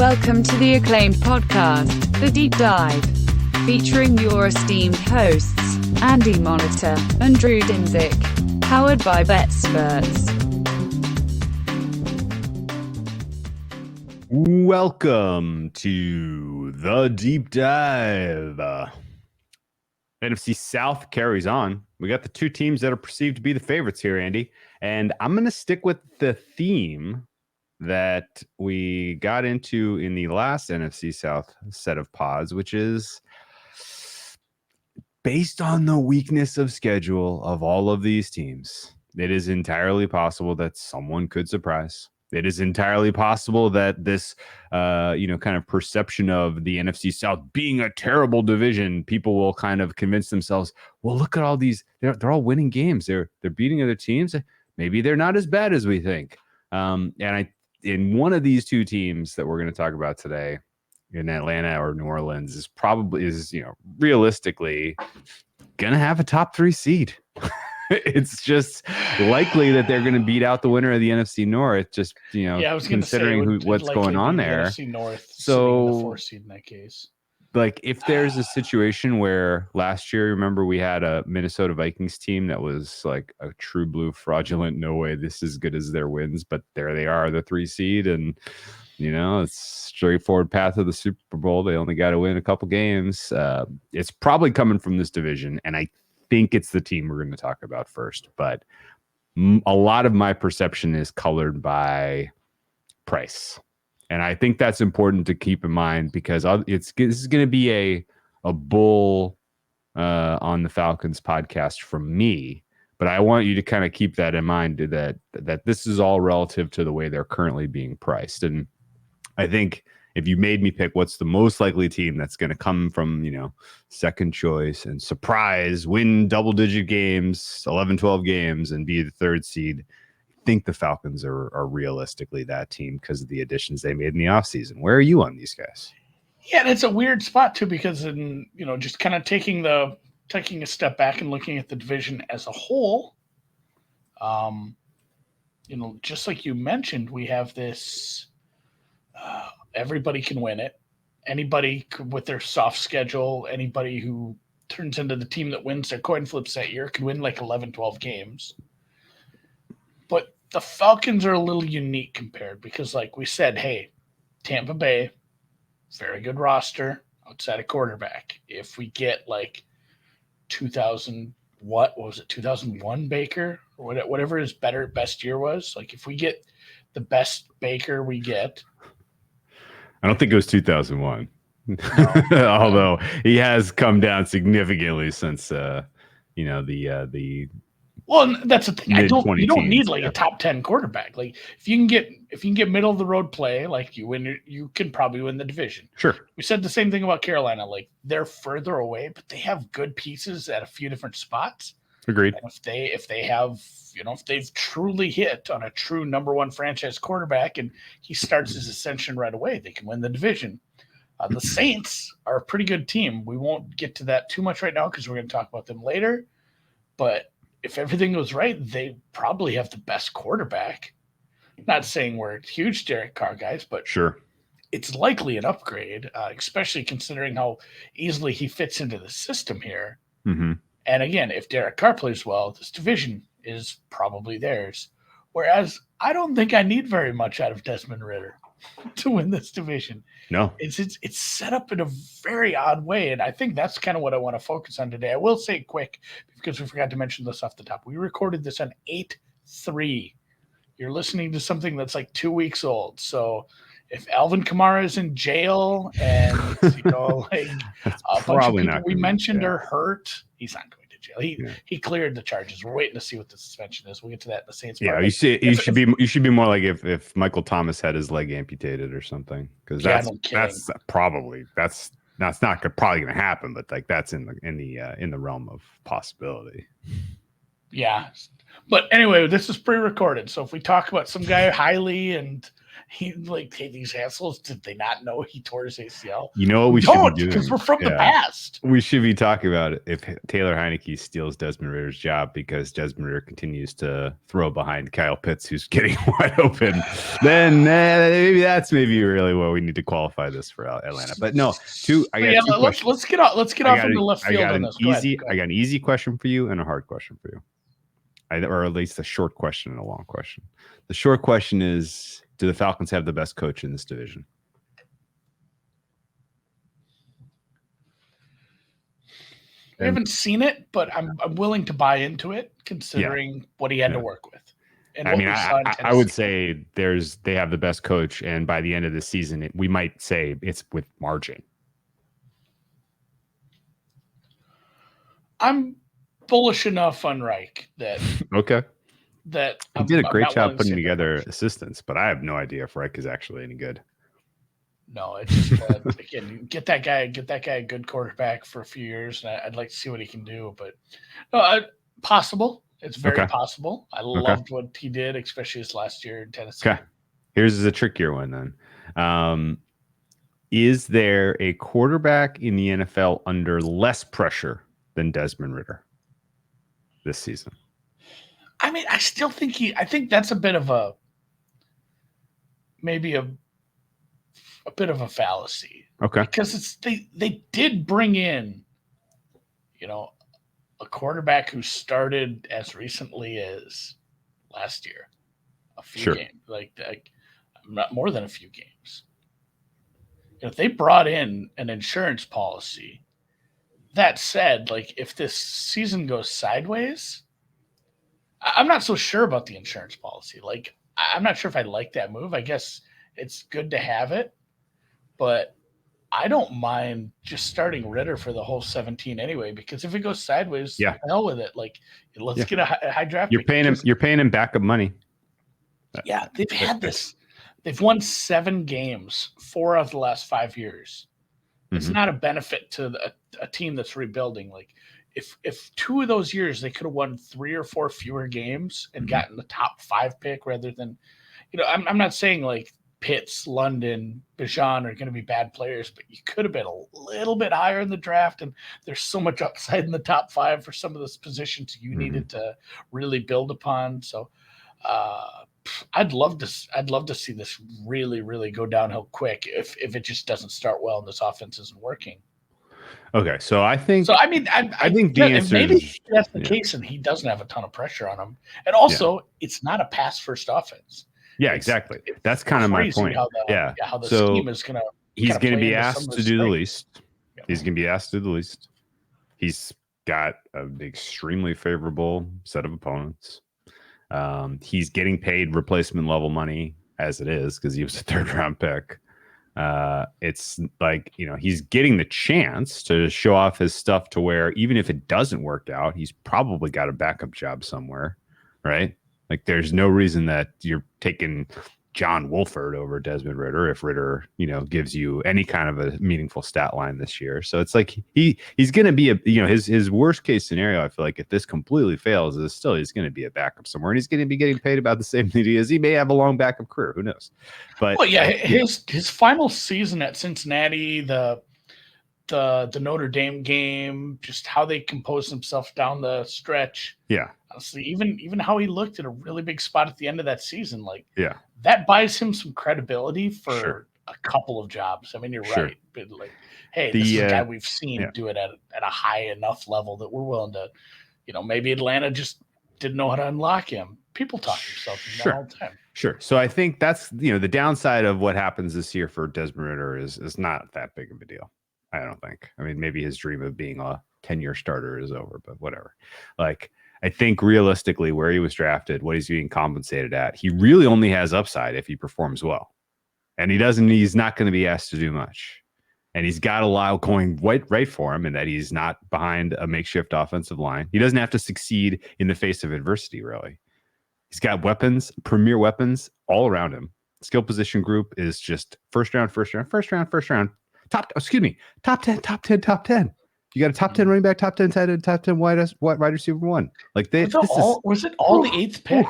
Welcome to the acclaimed podcast, The Deep Dive, featuring your esteemed hosts, Andy Monitor and Drew Dinzik, powered by BetSperts. Welcome to The Deep Dive. NFC South carries on. We got the two teams that are perceived to be the favorites here, Andy. And I'm going to stick with the theme that we got into in the last NFC South set of pods, which is based on the weakness of schedule of all of these teams. It is entirely possible that someone could surprise. It is entirely possible that this, kind of perception of the NFC South being a terrible division, people will kind of convince themselves, well, look at all these. They're all winning games. They're beating other teams. Maybe they're not as bad as we think. In one of these two teams that we're going to talk about today, in Atlanta or New Orleans, is realistically going to have a top 3 seed. It's just likely that they're going to beat out the winner of the NFC North. Just considering what's going on there. NFC North, so the 4 seed in that case. Like if there's a situation where last year, remember we had a Minnesota Vikings team that was like a true blue fraudulent, no way this is as good as their wins, but there they are, the 3 seed, and it's straightforward path to the Super Bowl. They only got to win a couple games. It's probably coming from this division, and I think it's the team we're going to talk about first, but a lot of my perception is colored by price. And I think that's important to keep in mind because this is going to be a bull on the Falcons podcast from me, but I want you to kind of keep that in mind that this is all relative to the way they're currently being priced. And I think if you made me pick what's the most likely team that's going to come from, second choice and surprise, win double-digit games, 11, 12 games, and be the 3rd seed, I think the Falcons are realistically that team because of the additions they made in the offseason. Where are you on these guys? Yeah, and it's a weird spot, too, because just kind of taking a step back and looking at the division as a whole, just like you mentioned, we have this everybody can win it. Anybody with their soft schedule, anybody who turns into the team that wins their coin flips that year can win like 11, 12 games. But the Falcons are a little unique compared because, like we said, hey, Tampa Bay, very good roster outside of quarterback. If we get like 2001 Baker or whatever his best year was, like if we get the best Baker we get, I don't think it was 2001, although he has come down significantly since, the Well, that's the thing. You don't need like a top 10 quarterback. Like if you can get middle of the road play, like you can probably win the division. Sure. We said the same thing about Carolina. Like they're further away, but they have good pieces at a few different spots. Agreed. And if they've truly hit on a true number 1 franchise quarterback and he starts his ascension right away, they can win the division. The Saints are a pretty good team. We won't get to that too much right now because we're going to talk about them later. But if everything goes right, they probably have the best quarterback. Not saying we're huge Derek Carr guys, but sure, it's likely an upgrade, especially considering how easily he fits into the system here. Mm-hmm. And again, if Derek Carr plays well, this division is probably theirs. Whereas I don't think I need very much out of Desmond Ridder to win this division. No, it's set up in a very odd way, and I think that's kind of what I want to focus on today. I will say quick because we forgot to mention this off the top. We recorded this on 8/3. You're listening to something that's like 2 weeks old. So if Alvin Kamara is in jail and like a bunch of people we mentioned are hurt, he's not going to jail. He cleared the charges. We're waiting to see what the suspension is. We'll get to that in the Saints. Yeah, you should be more like if Michael Thomas had his leg amputated or something, because that's probably not probably going to happen, but like that's in the realm of possibility. Yeah, But anyway, this is pre-recorded, so if we talk about some guy highly and he like, hey, these assholes, did they not know he tore his ACL? You know what we should be doing? Because we're from the past. We should be talking about if Taylor Heineke steals Desmond Ritter's job because Desmond Ritter continues to throw behind Kyle Pitts, who's getting wide open. Then maybe really what we need to qualify this for Atlanta. But no, let's get off into left field on this. I got an easy question for you and a hard question for you. Or at least a short question and a long question. The short question is, do the Falcons have the best coach in this division? I haven't seen it, but I'm willing to buy into it, considering what he had to work with. And I mean, I would say they have the best coach, and by the end of the season, we might say it's with margin. I'm bullish enough on Reich that he did a great job putting together assistants, but I have no idea if Reich is actually any good. No, it's just again, get that guy a good quarterback for a few years, and I'd like to see what he can do. But possible, it's very possible. I loved what he did, especially his last year in Tennessee. Okay, here's a trickier one then. Is there a quarterback in the NFL under less pressure than Desmond Ritter this season? I mean, I still think I think that's a bit of a bit of a fallacy. Okay. Because they did bring in, a quarterback who started as recently as last year, a few games, like not more than a few games. If they brought in an insurance policy, that said, like if this season goes sideways, I'm not so sure about the insurance policy. Like, I'm not sure if I like that move. I guess it's good to have it, but I don't mind just starting Ritter for the whole 17 anyway, because if it goes sideways, the hell with it. Like, let's get a high draft. You're paying him backup money. Yeah, they've had this. They've won 7 games, 4 of the last 5 years. It's not a benefit to a team that's rebuilding. Like, if 2 of those years they could have won 3 or 4 fewer games and gotten the top 5 pick rather than, I'm not saying like Pitts, London, Bijan are going to be bad players, but you could have been a little bit higher in the draft, and there's so much upside in the top 5 for some of those positions you needed to really build upon. So I'd love to see this really, really go downhill quick if it just doesn't start well and this offense isn't working. Okay, so I think. So I mean, I think the answer maybe that's the case, and he doesn't have a ton of pressure on him. And also, it's not a pass-first offense. Yeah, exactly. That's kind of my point. How the scheme is going to. He's going to be asked to do the least. He's going to be asked to do the least. He's got an extremely favorable set of opponents. He's getting paid replacement level money as it is because he was a 3rd-round pick. It's like, he's getting the chance to show off his stuff to where even if it doesn't work out, he's probably got a backup job somewhere, right? Like, there's no reason that you're taking John Wolford over Desmond Ritter if Ritter, gives you any kind of a meaningful stat line this year. So it's like he's going to be his worst case scenario. I feel like if this completely fails, is still he's going to be a backup somewhere, and he's going to be getting paid about the same thing as he may have a long backup career. Who knows? But his final season at Cincinnati, the Notre Dame game, just how they composed themselves down the stretch. Yeah. Honestly, even how he looked at a really big spot at the end of that season, that buys him some credibility for a couple of jobs. I mean, you're right. But like, hey, this is a guy we've seen do it at a high enough level that we're willing to, maybe Atlanta just didn't know how to unlock him. People talk themselves all the time. Sure. So I think that's, the downside of what happens this year for Desmond Ritter is not that big of a deal. I don't think. I mean, maybe his dream of being a 10-year starter is over, but whatever. Like, I think realistically where he was drafted, what he's being compensated at, he really only has upside if he performs well. And he's not going to be asked to do much. And he's got a lot going right for him in that he's not behind a makeshift offensive line. He doesn't have to succeed in the face of adversity, really. He's got weapons, premier weapons all around him. Skill position group is just first round, top 10. You got a top 10 running back, top 10 tight end, top 10 wide receiver 1. Like was it all the 8th pick?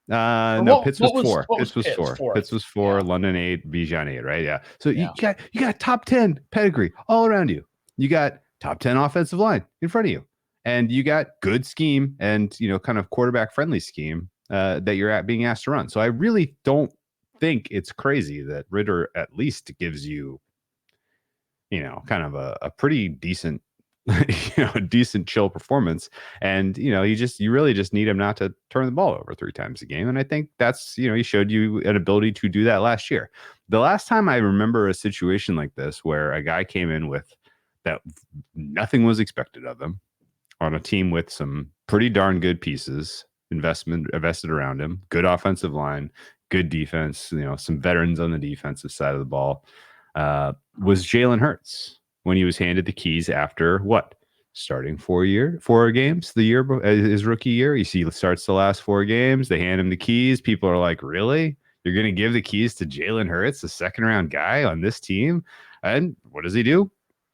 No, Pitts was 4. What Pitts was 4. Pitts was 4. Yeah. London 8. Bijan 8. Right? Yeah. So you got top 10 pedigree all around you. You got top 10 offensive line in front of you, and you got good scheme and kind of quarterback friendly scheme that you're being asked to run. So I really don't think it's crazy that Ritter at least gives you, kind of a pretty decent, decent chill performance. And, you really just need him not to turn the ball over 3 times a game. And I think that's, he showed you an ability to do that last year. The last time I remember a situation like this where a guy came in with that nothing was expected of him on a team with some pretty darn good pieces invested around him, good offensive line, good defense, some veterans on the defensive side of the ball, was Jalen Hurts when he was handed the keys after starting 4 games his rookie year. You see, he starts the last 4 games. They hand him the keys. People are like, really? You're going to give the keys to Jalen Hurts, the 2nd-round guy on this team? And what does he do?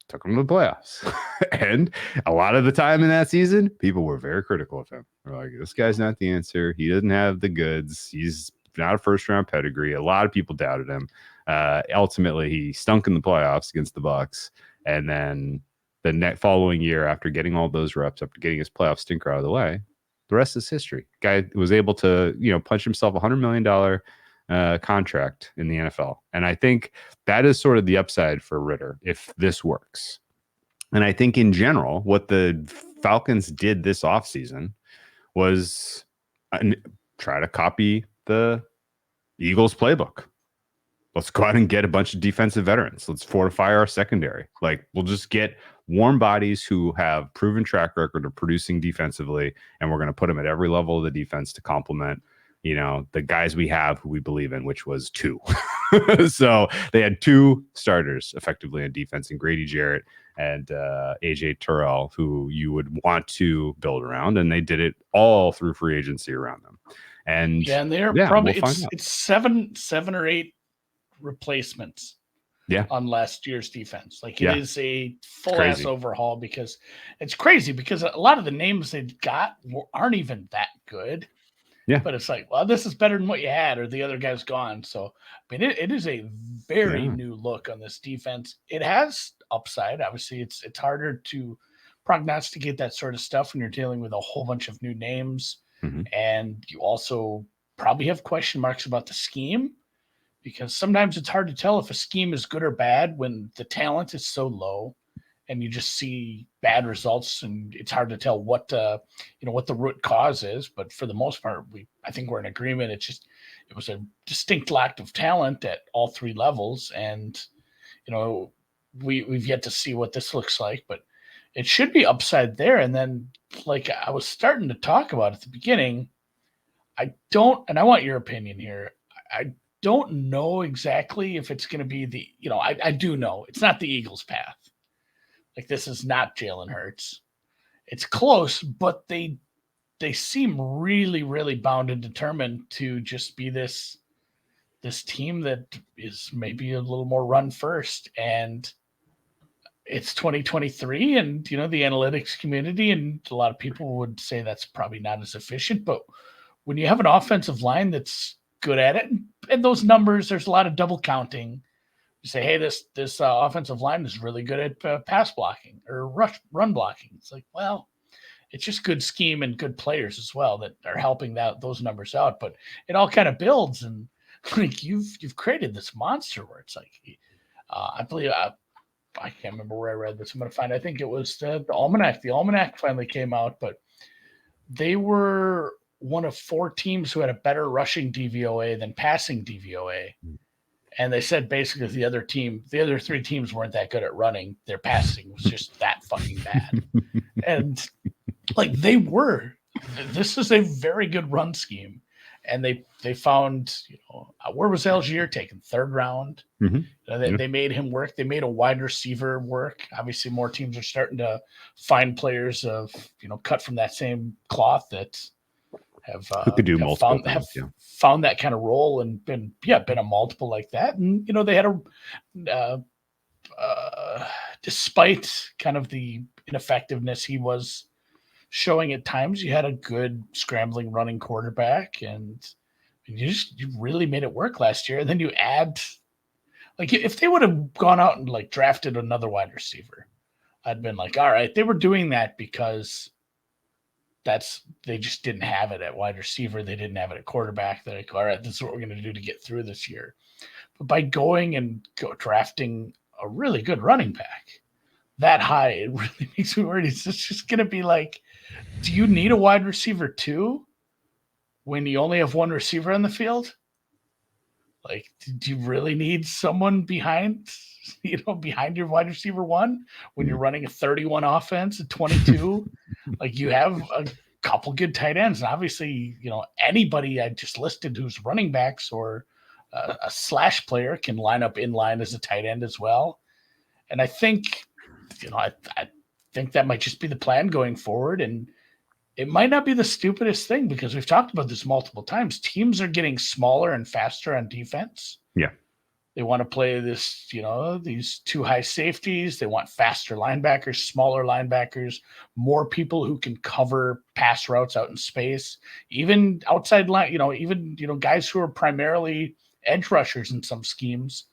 Took him to the playoffs. And a lot of the time in that season, people were very critical of him. They're like, this guy's not the answer. He doesn't have the goods. He's not a 1st-round pedigree. A lot of people doubted him. Ultimately, he stunk in the playoffs against the Bucs. And then the following year, after getting all those reps, after getting his playoff stinker out of the way, the rest is history. Guy was able to, punch himself $100 million contract in the NFL. And I think that is sort of the upside for Ritter if this works. And I think in general, what the Falcons did this offseason was try to copy the Eagles playbook. Let's go out and get a bunch of defensive veterans. Let's fortify our secondary. Like, we'll just get warm bodies who have proven track record of producing defensively, and we're going to put them at every level of the defense to complement, the guys we have who we believe in, which was 2. So they had 2 starters effectively on defense, and Grady Jarrett and AJ Terrell, who you would want to build around, and they did it all through free agency around them. And they're probably it's 7 or 8 replacements on last year's defense. Like, it is a full ass overhaul, because it's crazy, because a lot of the names they've got aren't even that good. Yeah, but it's like, well, this is better than what you had, or the other guy's gone. So I mean, it is a very new look on this defense. It has upside. Obviously, it's harder to prognosticate that sort of stuff when you're dealing with a whole bunch of new names. And you also probably have question marks about the scheme, because sometimes it's hard to tell if a scheme is good or bad when the talent is so low and you just see bad results, and it's hard to tell what the root cause is. But for the most part, I think we're in agreement. It was a distinct lack of talent at all 3 levels. And, we've yet to see what this looks like, but it should be upside there. And then, like I was starting to talk about at the beginning, and I want your opinion here. I don't know exactly if it's going to be I do know it's not the Eagles' path. Like, this is not Jalen Hurts. It's close, but they seem really, really bound and determined to just be this team that is maybe a little more run first. And it's 2023, and the analytics community and a lot of people would say that's probably not as efficient. But when you have an offensive line that's good at it, and those numbers, there's a lot of double counting. You say, hey, this offensive line is really good at pass blocking or run blocking. It's like, well, it's just good scheme and good players as well that are helping those numbers out. But it all kind of builds, and like you've created this monster where it's like, I believe I can't remember where I read this. I'm going to find. I think it was the almanac. The almanac finally came out, but they were one of 4 teams who had a better rushing DVOA than passing DVOA. And they said basically the other 3 teams weren't that good at running. Their passing was just that fucking bad. And like, this is a very good run scheme. And they found, where was Algier taken? 3rd round. They made him work. They made a wide receiver work. Obviously, more teams are starting to find players of, cut from that same cloth that have found that kind of role and been a multiple like that. And they had a despite kind of the ineffectiveness he was showing at times, you had a good scrambling running quarterback, and you really made it work last year. And then you add, like, if they would have gone out and like drafted another wide receiver, I'd been like, all right, they were doing that because they just didn't have it at wide receiver. They didn't have it at quarterback. They're like, all right, this is what we're going to do to get through this year. But by going and drafting a really good running back that high, it really makes me worried. It's just going to be like, do you need a wide receiver too when you only have one receiver on the field? Like, do you really need someone behind your wide receiver one when you're running a 31 offense at 22? Like, you have a couple good tight ends. And obviously, anybody I just listed who's running backs or a slash player can line up in line as a tight end as well. And I think, I think that might just be the plan going forward. And it might not be the stupidest thing because we've talked about this multiple times. Teams are getting smaller and faster on defense. Yeah. They want to play this, these two high safeties. They want faster linebackers, smaller linebackers, more people who can cover pass routes out in space, even outside line, guys who are primarily edge rushers in some schemes.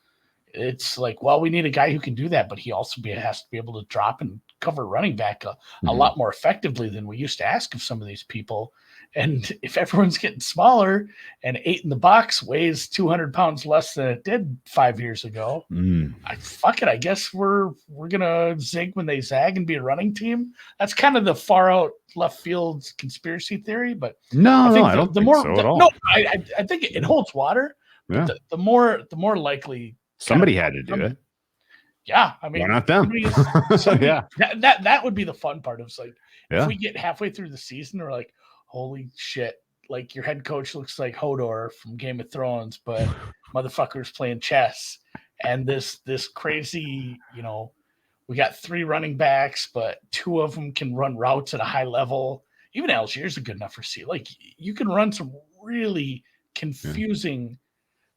It's like, well, we need a guy who can do that, but he also has to be able to drop and cover running back a lot more effectively than we used to ask of some of these people. And if everyone's getting smaller and 8 in the box weighs 200 pounds less than it did 5 years ago, I guess we're going to zig when they zag and be a running team. That's kind of the far out left field conspiracy theory, but I don't think so at all. No, I think it holds water. Yeah. But the more likely somebody had to do it. Yeah, I mean, why not them? Yeah, that would be the fun part. Of like, if we get halfway through the season, we're like, holy shit! Like your head coach looks like Hodor from Game of Thrones, but motherfucker's playing chess. And this crazy, we got 3 running backs, but 2 of them can run routes at a high level. Even Algier's a good enough receiver. Like you can run some really confusing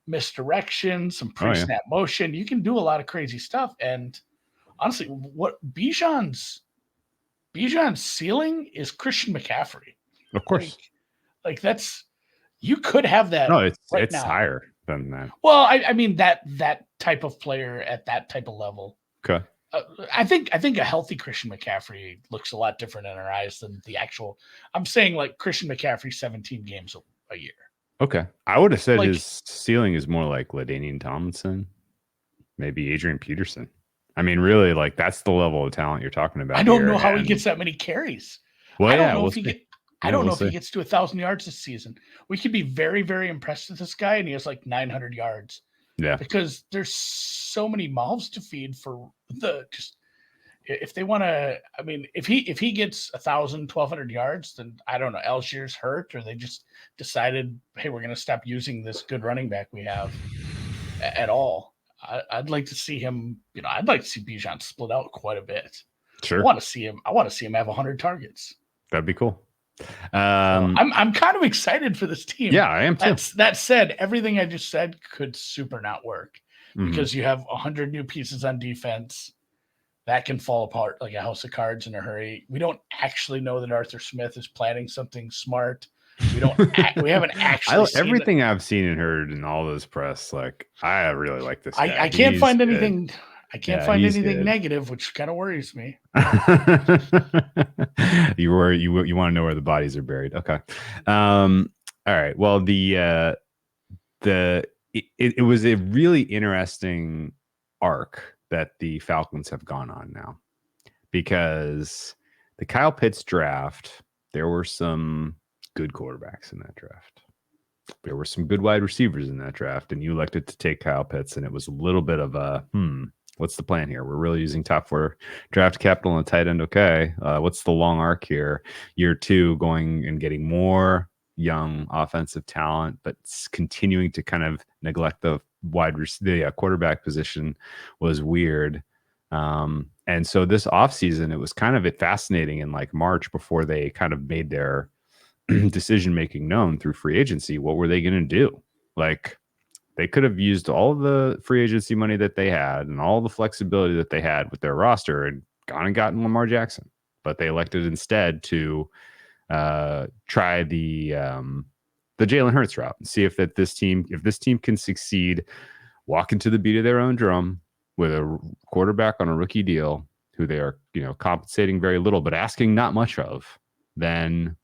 misdirection, some pre-snap motion. You can do a lot of crazy stuff. And honestly, what Bijan's ceiling is Christian McCaffrey. Of course. Like that's, you could have that. No, it's now. higher than that. Well, I mean that type of player at that type of level. Okay. I think a healthy Christian McCaffrey looks a lot different in our eyes than the actual. I'm saying like Christian McCaffrey 17 games a year. Okay. I would have said his ceiling is more like LaDainian Tomlinson, maybe Adrian Peterson. I mean, really, like that's the level of talent you're talking about. I don't know how he gets that many carries. Well, I don't know if he see. gets to 1,000 yards this season. We could be very, very impressed with this guy, and he has like 900 yards. Yeah. Because there's so many mouths to feed for if they want to. I mean, if he gets 1,000, 1,200 yards, then I don't know. Algier's hurt, or they just decided, hey, we're going to stop using this good running back we have at all. I'd like to see him. I'd like to see Bijan split out quite a bit. Sure. I want to see him have 100 targets. That'd be cool. I'm kind of excited for this team. Yeah, I am too. That said, everything I just said could super not work because you have 100 new pieces on defense that can fall apart like a house of cards in a hurry. We don't actually know that Arthur Smith is planning something smart. We haven't actually seen everything I've seen and heard in all this press. Like, I really like this guy. I can't find anything. Good. I can't find anything negative, which kind of worries me. You want to know where the bodies are buried. Okay. All right. Well, it was a really interesting arc that the Falcons have gone on now, because the Kyle Pitts draft, there were some good quarterbacks in that draft. There were some good wide receivers in that draft, and you elected to take Kyle Pitts, and it was a little bit of a, what's the plan here? We're really using top 4 draft capital on a tight end. Okay. What's the long arc here? Year 2, going and getting more young offensive talent, but continuing to kind of neglect the quarterback position was weird. And so this offseason, it was kind of fascinating in like March, before they kind of made their decision-making known through free agency. What were they going to do? Like, They could have used all the free agency money that they had and all the flexibility that they had with their roster and gone and gotten Lamar Jackson. But they elected instead to try the Jalen Hurts route and see if this team can succeed, walk into the beat of their own drum with a quarterback on a rookie deal who they are, compensating very little, but asking not much of, then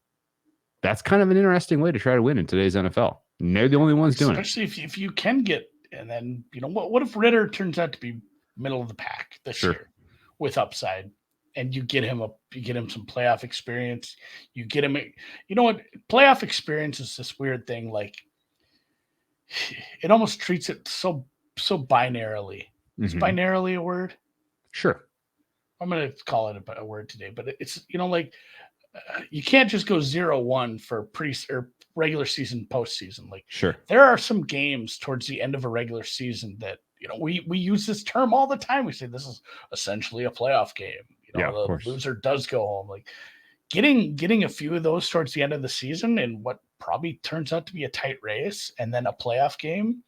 that's kind of an interesting way to try to win in today's NFL. And they're the only ones doing it. Especially if you can get, and then, what if Ritter turns out to be middle of the pack this year with upside, and you get him some playoff experience. You get him, playoff experience is this weird thing. Like, it almost treats it so binarily. Is binarily a word? Sure. I'm going to call it a word today, but it's, you can't just go 0-1 for or regular season, postseason. Like, sure, there are some games towards the end of a regular season that, we use this term all the time. We say this is essentially a playoff game. The loser does go home. Like, getting a few of those towards the end of the season and what probably turns out to be a tight race, and then a playoff game,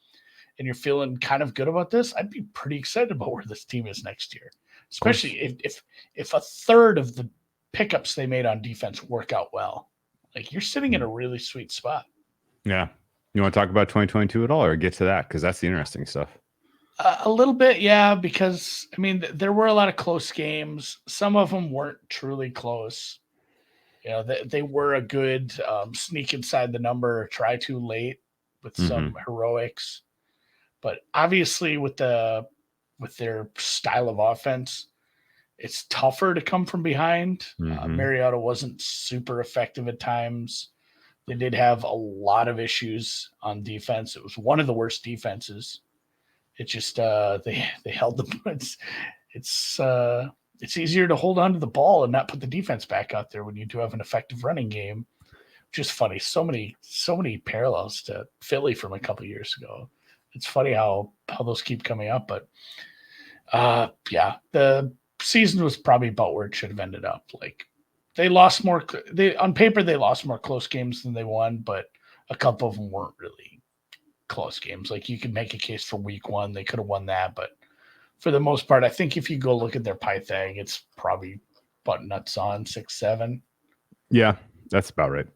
and you're feeling kind of good about this, I'd be pretty excited about where this team is next year. Especially if a third of the pickups they made on defense work out well. Like, you're sitting in a really sweet spot. Yeah. You want to talk about 2022 at all, or get to that? Because that's the interesting stuff. A little bit, yeah, because, there were a lot of close games. Some of them weren't truly close. They were a good sneak inside the number, try too late with some heroics. But obviously with their style of offense, it's tougher to come from behind. Mariota wasn't super effective at times. They did have a lot of issues on defense. It was one of the worst defenses. It just they held the it's easier to hold on to the ball and not put the defense back out there when you do have an effective running game. Which is funny. So many parallels to Philly from a couple years ago. It's funny how those keep coming up, but the season was probably about where it should have ended up. Like, they lost more. On paper they lost more close games than they won, but a couple of them weren't really close games. Like, you could make a case for week 1, they could have won that, but for the most part, I think if you go look at their Pythag, it's probably about nuts on 6-7. Yeah, that's about right.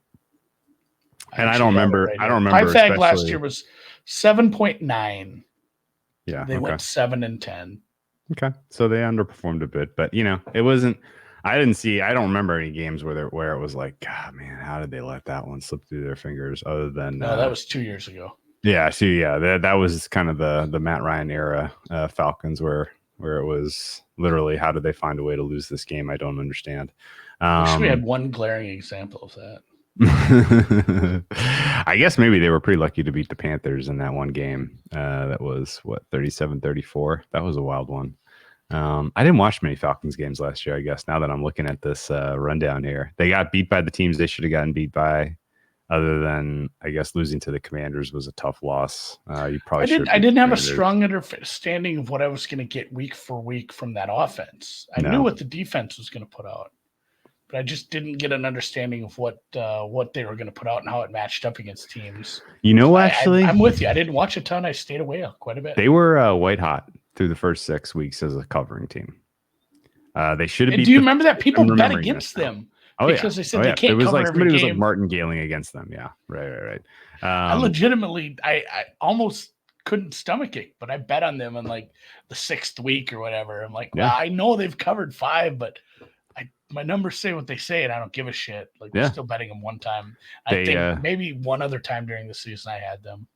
And I don't remember. Right, I don't remember. Pythag last year was 7.9. Yeah, they went 7-10. Okay, so they underperformed a bit, but it wasn't. I don't remember any games where it was like, God, man, how did they let that one slip through their fingers? Other than that was 2 years ago. Yeah, that was kind of the Matt Ryan era Falcons, where it was literally, how did they find a way to lose this game? I don't understand. We had one glaring example of that. I guess maybe they were pretty lucky to beat the Panthers in that one game. That was 37-34. That was a wild one. I didn't watch many Falcons games last year, I guess, now that I'm looking at this rundown here. They got beat by the teams they should have gotten beat by. Other than, I guess, losing to the Commanders was a tough loss. You probably I didn't have a strong understanding of what I was going to get week for week from that offense. I knew what the defense was going to put out, but I just didn't get an understanding of what they were going to put out and how it matched up against teams. Actually, I'm with you. I didn't watch a ton. I stayed away quite a bit. They were white hot through the first 6 weeks as a covering team. They should have. Do you remember that people bet against them? Oh, because they said they can't. It was cover like somebody every was game. like martingaling against them. Yeah, right. I legitimately, I almost couldn't stomach it, but I bet on them in like the 6th week or whatever. I'm like, well, I know they've covered 5, but my numbers say what they say, and I don't give a shit. Like, we're still betting them one time. I think maybe one other time during the season I had them.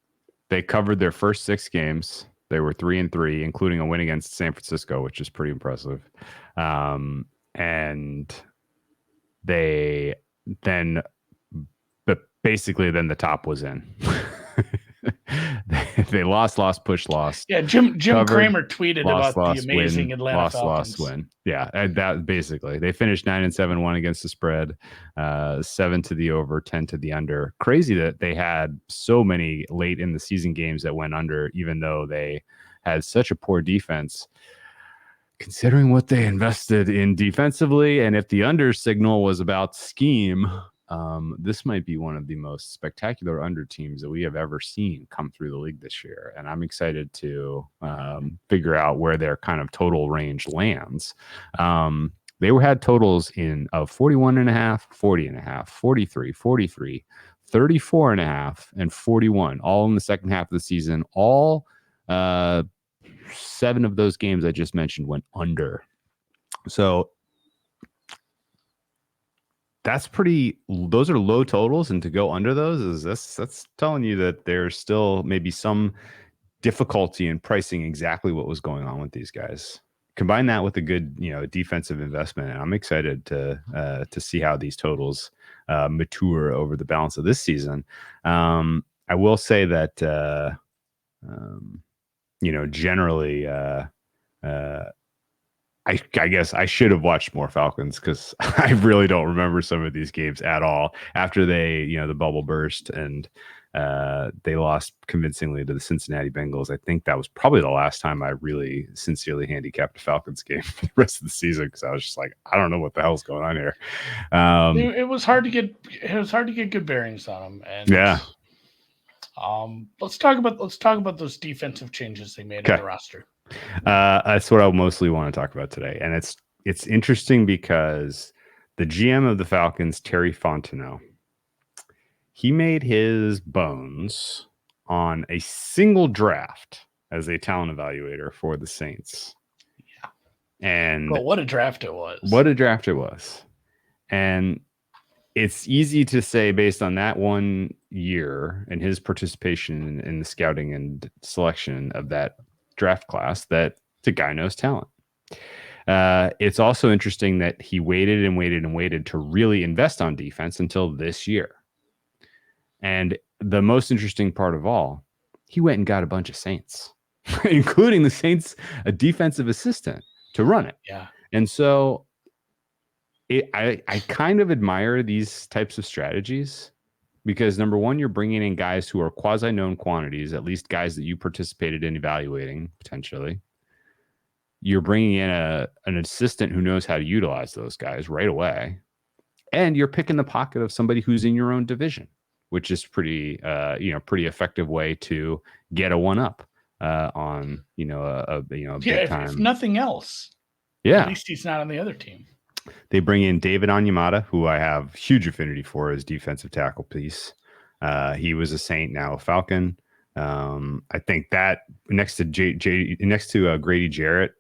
They covered their first 6 games. They were 3-3, including a win against San Francisco, which is pretty impressive. And they then, but basically then the top was in. they lost, push, lost. Yeah, Jim covered, Kramer tweeted lost, about the amazing win, Atlanta Falcons. Lost, win. Yeah, that basically. They finished 9-7, 1 against the spread, 7 to the over, 10 to the under. Crazy that they had so many late in the season games that went under, even though they had such a poor defense. Considering what they invested in defensively, and if the under signal was about scheme, this might be one of the most spectacular under teams that we have ever seen come through the league this year. And I'm excited to figure out where their kind of total range lands. They had totals of 41.5, 40.5, 43, 43, 34.5, and 41, all in the second half of the season. All 7 of those games I just mentioned went under. So those are low totals, and to go under those that's telling you that there's still maybe some difficulty in pricing exactly what was going on with these guys. Combine that with a good, defensive investment, and I'm excited to see how these totals mature over the balance of this season. I will say that generally I guess I should have watched more Falcons, because I really don't remember some of these games at all after they, the bubble burst and they lost convincingly to the Cincinnati Bengals. I think that was probably the last time I really sincerely handicapped a Falcons game for the rest of the season, because I was just like, I don't know what the hell's going on here. It was hard to get good bearings on them. And yeah. Let's talk about those defensive changes they made on the roster. That's what I mostly want to talk about today. And it's interesting because the GM of the Falcons, Terry Fontenot, he made his bones on a single draft as a talent evaluator for the Saints. Yeah. And what a draft it was. And it's easy to say, based on that one year and his participation in the scouting and selection of that draft class, that the guy knows talent. It's also interesting that he waited and waited and waited to really invest on defense until this year. And the most interesting part of all, he went and got a bunch of Saints, including the Saints, a defensive assistant to run it. Yeah. And so I kind of admire these types of strategies, because number one, you're bringing in guys who are quasi-known quantities, at least guys that you participated in evaluating potentially. You're bringing in an assistant who knows how to utilize those guys right away. And you're picking the pocket of somebody who's in your own division, which is pretty effective way to get a one-up on, a big time. If nothing else. Yeah. At least he's not on the other team. They bring in David Onyemata, who I have huge affinity for as defensive tackle piece. He was a Saint, now a Falcon. I think that next to Grady Jarrett,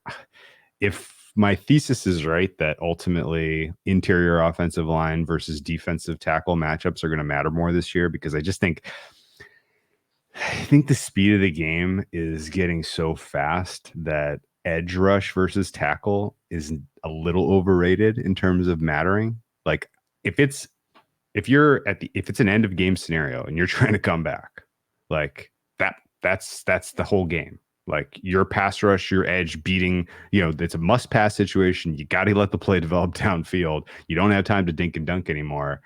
if my thesis is right, that ultimately interior offensive line versus defensive tackle matchups are going to matter more this year, because I think the speed of the game is getting so fast that edge rush versus tackle is a little overrated in terms of mattering. Like if it's an end of game scenario and you're trying to come back, like that's the whole game. Like your pass rush, your edge beating, it's a must pass situation. You got to let the play develop downfield. You don't have time to dink and dunk anymore.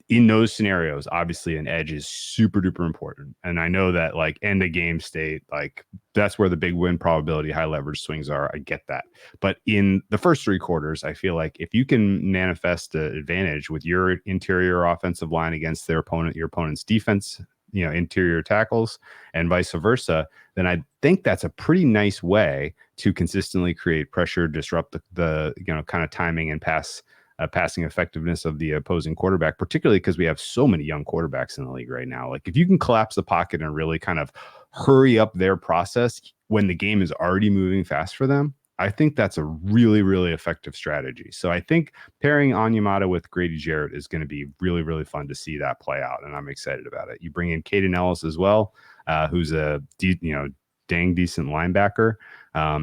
In those scenarios, obviously an edge is super duper important. And I know that like end of game state, like that's where the big win probability, high leverage swings are. I get that. But in the first 3 quarters, I feel like if you can manifest an advantage with your interior offensive line against your opponent's defense, interior tackles and vice versa, then I think that's a pretty nice way to consistently create pressure, disrupt the kind of timing and passing effectiveness of the opposing quarterback, particularly because we have so many young quarterbacks in the league right now. Like if you can collapse the pocket and really kind of hurry up their process when the game is already moving fast for them, I think that's a really, really effective strategy. So I think pairing Onyemata with Grady Jarrett is going to be really, really fun to see that play out, and I'm excited about it. You bring in Caden Ellis as well, who's a dang decent linebacker.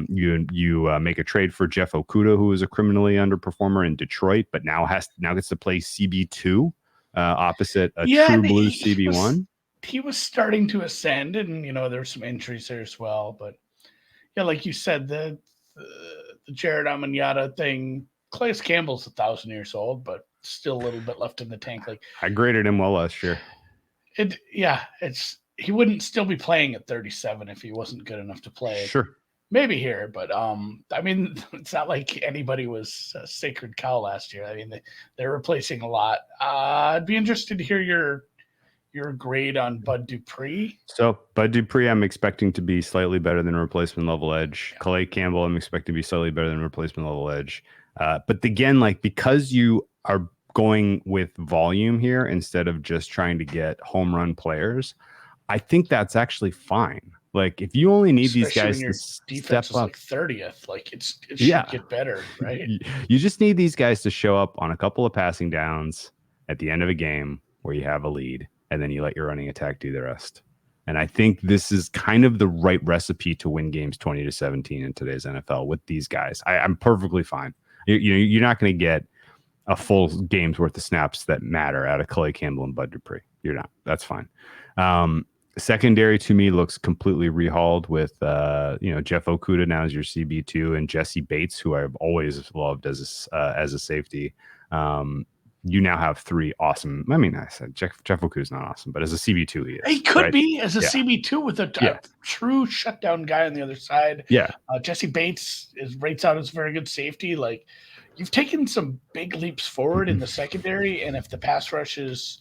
You make a trade for Jeff OKUDAH, who is a criminally underperformer in Detroit, but now gets to play CB2 opposite a true blue CB1. He was starting to ascend, and there's some injuries there as well. But yeah, like you said, the Jared Onyemata thing. Calais Campbell's 1,000 years old, but still a little bit left in the tank. Like I graded him well last year. He wouldn't still be playing at 37 if he wasn't good enough to play. Sure. maybe here, but I mean, it's not like anybody was a sacred cow last year. I mean, they're replacing a lot. I'd be interested to hear your grade on Bud Dupree. So Bud Dupree, I'm expecting to be slightly better than replacement level edge. Yeah. Calais Campbell, I'm expecting to be slightly better than replacement level edge. But again, like, because you are going with volume here instead of just trying to get home run players, I think that's actually fine. Like, if you only need these guys to defense step up, like 30th, like it should get better, right? You just need these guys to show up on a couple of passing downs at the end of a game where you have a lead, and then you let your running attack do the rest. And I think this is kind of the right recipe to win games 20-17 in today's NFL with these guys. I'm perfectly fine. You're not going to get a full game's worth of snaps that matter out of Calais Campbell and Bud Dupree. You're not. That's fine. Secondary to me looks completely rehauled with Jeff Okudah now as your CB2 and Jesse Bates, who I've always loved as a safety. You now have three awesome. I mean, I said Jeff Okudah is not awesome, but as a CB2, he is. He could be as a CB2 with a true shutdown guy on the other side. Yeah, Jesse Bates rates out as a very good safety. Like, you've taken some big leaps forward in the secondary, and if the pass rush is,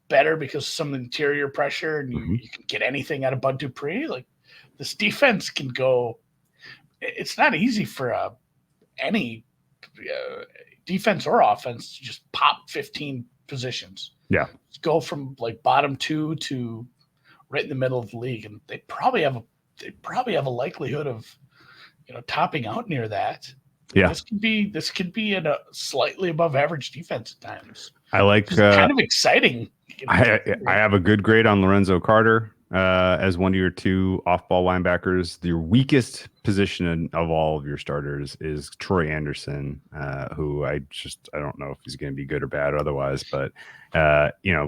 better because of some interior pressure, and you can get anything out of Bud Dupree, like, this defense can go. It's not easy for any defense or offense to just pop 15 positions. Yeah, just go from like bottom 2 to right in the middle of the league, and they probably have a likelihood of topping out near that. Yeah, this could be a slightly above average defense at times. I like kind of exciting. I have a good grade on Lorenzo Carter as one of your two off-ball linebackers. Your weakest position of all of your starters is Troy Anderson, who I don't know if he's going to be good or bad otherwise. But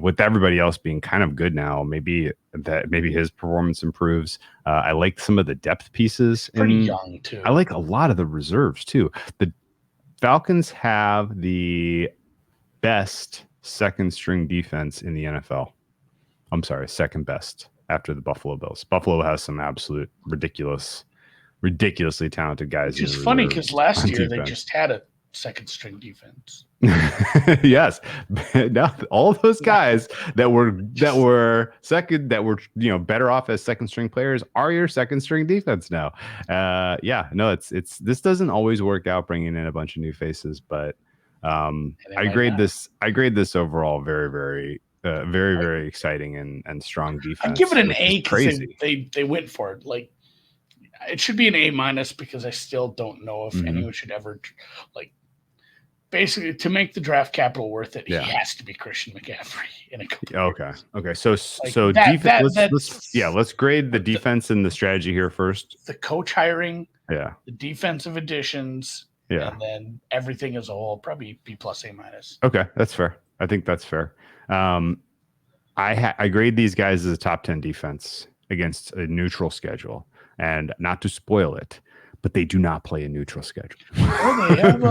with everybody else being kind of good now, maybe his performance improves. I like some of the depth pieces. Pretty young too. I like a lot of the reserves too. The Falcons have the best second string defense in the NFL. I'm sorry, second best after the Buffalo Bills. Buffalo has some absolute ridiculously talented guys. Which is funny because last year they just had a second string defense. Yes. Now all those guys that were second, that were better off as second string players are your second string defense now. This doesn't always work out bringing in a bunch of new faces, but I grade this overall very, very, very exciting and strong defense. I give it an A because they went for it. Like, it should be an A- because I still don't know if anyone should ever, like, basically to make the draft capital worth it. He has to be Christian McCaffrey in a couple years. Okay. So defense. Let's grade the defense and the strategy here first. The coach hiring. Yeah. The defensive additions. Yeah. And then everything as a whole, probably B+, A-. Okay, that's fair. I think that's fair. I grade these guys as a top 10 defense against a neutral schedule, and not to spoil it, but they do not play a neutral schedule. Well, they have,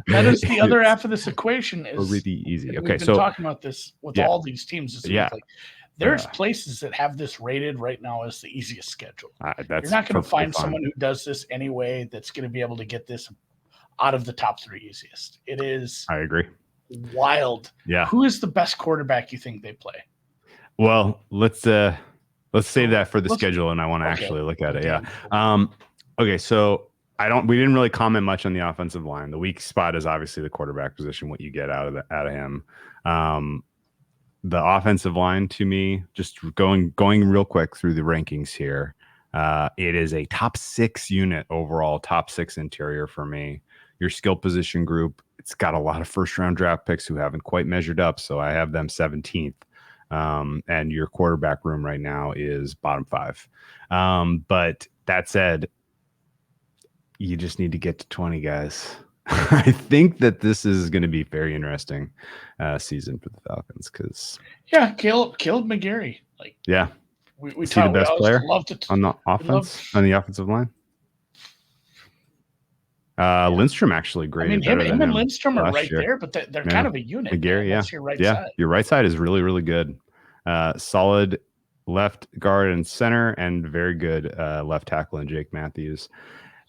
that is the other half of this equation. Is really easy. Okay, we've been talking about this with all these teams this week. Like, there's places that have this rated right now as the easiest schedule. You're not going to find someone who does this anyway that's going to be able to get this out of the top 3 easiest. It is. I agree. Wild. Yeah. Who is the best quarterback you think they play? Well, let's save that for the schedule, and I want to actually look at it. Yeah. Okay. So we didn't really comment much on the offensive line. The weak spot is obviously the quarterback position, what you get out of him. The offensive line, to me, just going real quick through the rankings here. It is a top 6 unit overall, top 6 interior for me. Your skill position group, it's got a lot of first-round draft picks who haven't quite measured up, so I have them 17th. And your quarterback room right now is bottom 5. But that said, you just need to get to 20, guys. I think that this is going to be very interesting season for the Falcons because Caleb McGarry, we is he the best player on the offensive line? Lindstrom actually great. I mean, him and Lindstrom are right there, but they're kind of a unit. McGarry, That's your right side. Your right side is really, really good. Solid left guard and center, and very good left tackle in Jake Matthews.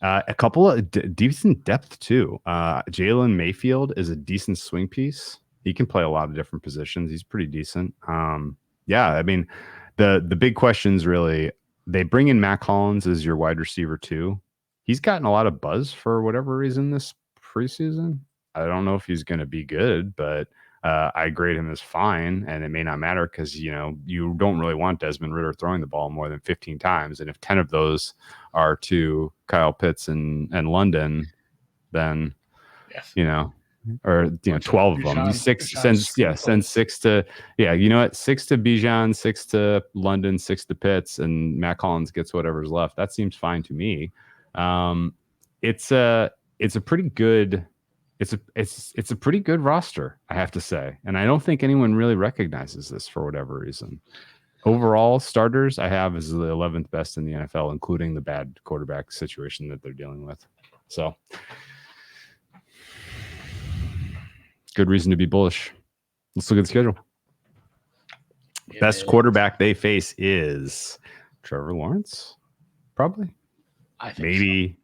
A couple of decent depth too. Jalen Mayfield is a decent swing piece. He can play a lot of different positions. He's pretty decent. Yeah, I mean, the big questions really, they bring in Mac Hollins as your wide receiver too. He's gotten a lot of buzz for whatever reason this preseason. I don't know if he's going to be good, but I grade him as fine, and it may not matter because, you know, you don't really want Desmond Ridder throwing the ball more than 15 times. And if 10 of those are to Kyle Pitts and London, then, Yes. you know, or, you know, 12 of them. Send 6 to, you know what? 6 to Bijan, 6 to London, 6 to Pitts, and Mac Hollins gets whatever's left. That seems fine to me. It's a pretty good. It's a pretty good roster, I have to say. And I don't think anyone really recognizes this for whatever reason. Overall starters I have is the 11th best in the NFL, including the bad quarterback situation that they're dealing with. So good reason to be bullish. Let's look at the schedule. Best quarterback they face is Trevor Lawrence. Probably. I think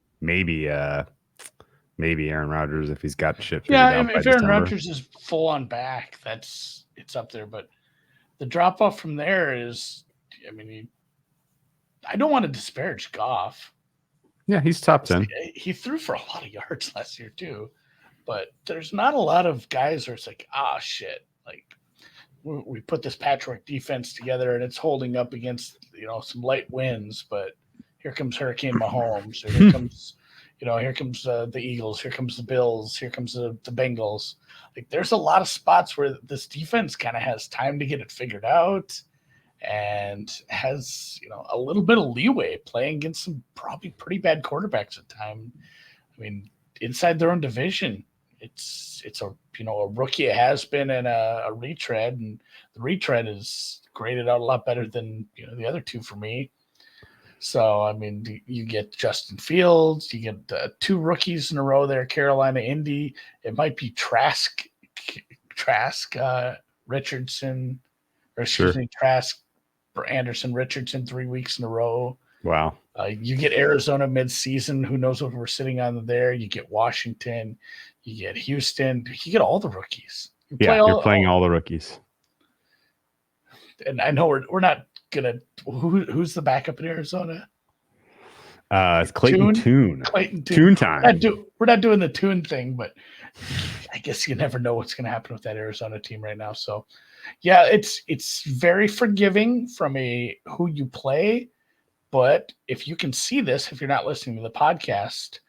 Maybe Aaron Rodgers if he's got shit figured out. If Aaron Rodgers is full on back, it's up there. But the drop off from there is, I mean, I don't want to disparage Goff. Yeah, he's top 10. He threw for a lot of yards last year too, but there's not a lot of guys where it's like, shit, like we put this patchwork defense together and it's holding up against, you know, some light winds, but here comes Hurricane Mahomes, or here comes. You know, here comes the Eagles, here comes the Bills, here comes the Bengals. Like, there's a lot of spots where this defense kind of has time to get it figured out and has, you know, a little bit of leeway playing against some probably pretty bad quarterbacks at time. I mean, inside their own division, it's a, you know, a rookie has been and a retread, and the retread is graded out a lot better than, you know, the other two for me. So, I mean, you get Justin Fields, you get 2 rookies in a row there, Carolina, Indy. It might be Trask, Richardson, or excuse me, Trask, Anderson, Richardson 3 weeks in a row. Wow. You get Arizona midseason. Who knows what we're sitting on there? You get Washington, you get Houston, you get all the rookies. You're playing all the rookies. And I know we're not gonna. Who's the backup in Arizona? It's Clayton Tune. Tune time. We're not doing the Tune thing, but I guess you never know what's going to happen with that Arizona team right now. So, yeah, it's very forgiving from who you play. But if you can see this, if you're not listening to the podcast,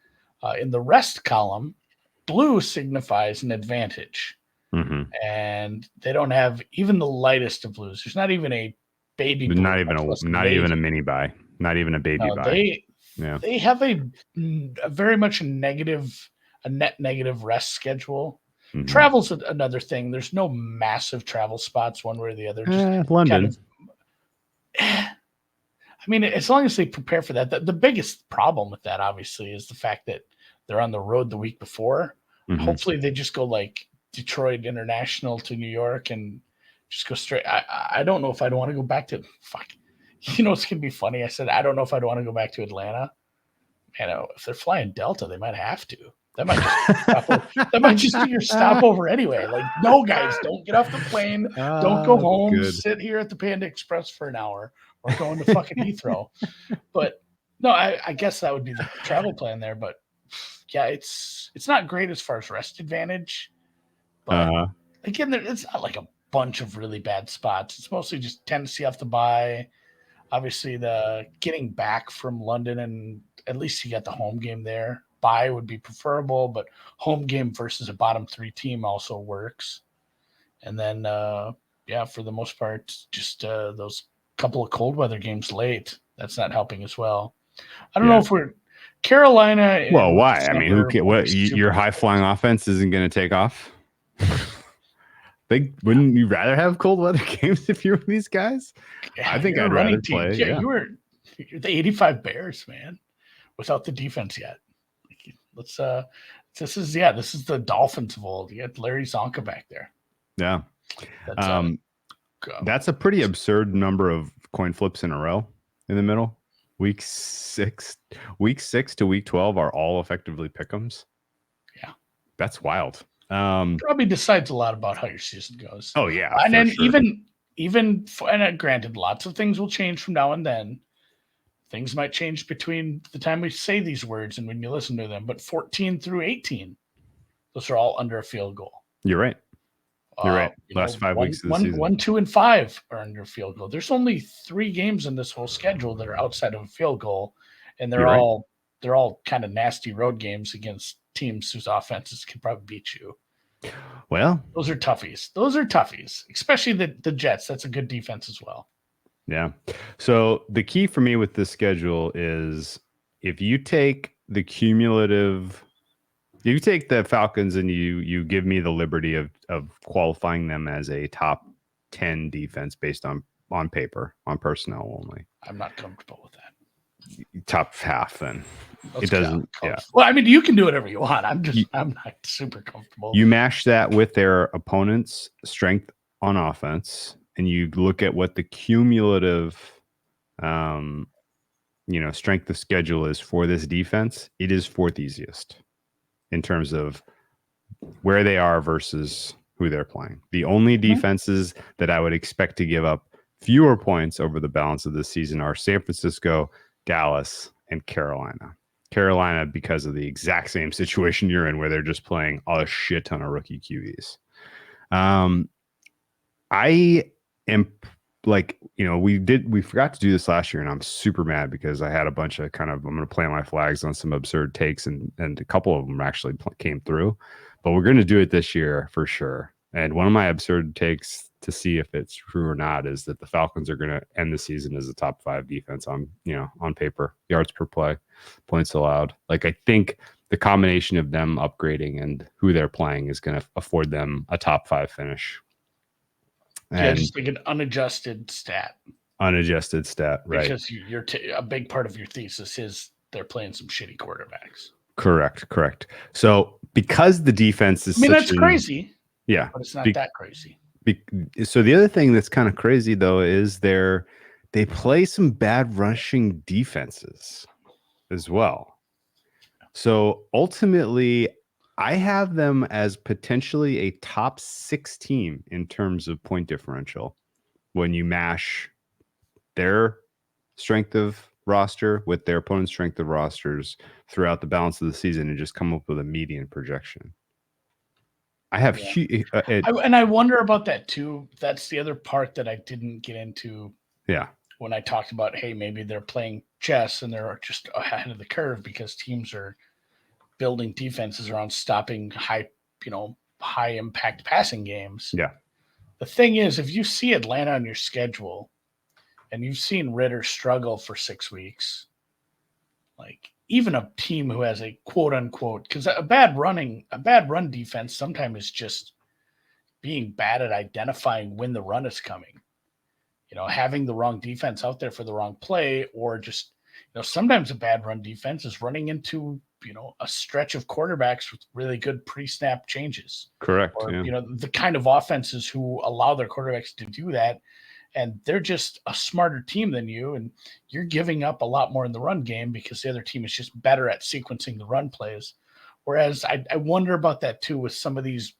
in the rest column, blue signifies an advantage. Mm-hmm. And they don't have even the lightest of blues. There's not even a baby blue. Not even a mini buy. Not even a baby buy. They have a very much a net negative rest schedule. Mm-hmm. Travel's another thing. There's no massive travel spots one way or the other. Just London. I mean, as long as they prepare for that. The biggest problem with that, obviously, is the fact that they're on the road the week before. Mm-hmm. Hopefully they just go like Detroit International to New York and just go straight. I don't know if I'd want to go back to You know, it's going to be funny. I said, I don't know if I'd want to go back to Atlanta. You know, if they're flying Delta, they might have to. That might just be your stopover anyway. Like, no, guys, don't get off the plane. Don't go home. Good. Sit here at the Panda Express for an hour or going to fucking Heathrow. But no, I guess that would be the travel plan there. But yeah, it's not great as far as rest advantage. But again, it's not like a bunch of really bad spots. It's mostly just Tennessee off the bye. Obviously, the getting back from London, and at least you got the home game there. Bye would be preferable, but home game versus a bottom 3 team also works. And then, for the most part, just those couple of cold weather games late. That's not helping as well. I don't know if we're Carolina. Well, why? I mean, your high flying offense isn't going to take off? Wouldn't you rather have cold weather games if you're these guys? Yeah, I think I'd rather play. Yeah, you're the 85 Bears, man, without the defense yet. This is the Dolphins of old. You got Larry Zonka back there. Yeah. That's a pretty absurd number of coin flips in a row in the middle. Week 6 to week 12 are all effectively pick'ems. Yeah. That's wild. Probably decides a lot about how your season goes. Oh yeah. And then sure. and granted, lots of things will change from now and then. Things might change between the time we say these words and when you listen to them, but 14 through 18, those are all under a field goal. You're right. You're right. Last 5 weeks of the season. 1, 2, and 5 are under a field goal. There's only 3 games in this whole schedule that are outside of a field goal, and they're all kind of nasty road games against teams whose offenses can probably beat you. Well, those are toughies, especially the Jets. That's a good defense as well. Yeah. So the key for me with this schedule is if you take the cumulative, if you take the Falcons and you give me the liberty of qualifying them as a top 10 defense based on paper, on personnel only. I'm not comfortable with that. Top half, then. It doesn't. Yeah. Well, I mean, you can do whatever you want. I'm not super comfortable. You mash that with their opponent's strength on offense, and you look at what the cumulative, strength of schedule is for this defense. It is 4th easiest in terms of where they are versus who they're playing. The only defenses that I would expect to give up fewer points over the balance of the season are San Francisco, Dallas, and Carolina. Carolina, because of the exact same situation you're in, where they're just playing a shit ton of rookie QBs. I am like, we forgot to do this last year, and I'm super mad because I had a bunch of I'm going to plant my flags on some absurd takes, and a couple of them actually came through, but we're going to do it this year for sure. And one of my absurd takes to see if it's true or not is that the Falcons are going to end the season as a top 5 defense on paper, yards per play, points allowed. Like, I think the combination of them upgrading and who they're playing is going to afford them a top 5 finish. And just like an unadjusted stat. Unadjusted stat, right? Because a big part of your thesis is they're playing some shitty quarterbacks. Correct. So because the defense is, that's crazy. Yeah, but it's not that crazy. So the other thing that's kind of crazy though is they play some bad rushing defenses as well. So ultimately, I have them as potentially a top 6 team in terms of point differential when you mash their strength of roster with their opponent's strength of rosters throughout the balance of the season and just come up with a median projection. I have and I wonder about that too. That's the other part that I didn't get into. Yeah. When I talked about, hey, maybe they're playing chess and they're just ahead of the curve because teams are building defenses around stopping high impact passing games. Yeah. The thing is, if you see Atlanta on your schedule and you've seen Ritter struggle for 6 weeks, like even a team who has a quote unquote, because a bad run defense sometimes is just being bad at identifying when the run is coming. Having the wrong defense out there for the wrong play, or just, sometimes a bad run defense is running into, a stretch of quarterbacks with really good pre-snap changes. Correct. Or, the kind of offenses who allow their quarterbacks to do that. And they're just a smarter team than you, and you're giving up a lot more in the run game because the other team is just better at sequencing the run plays. Whereas I wonder about that too with some of these,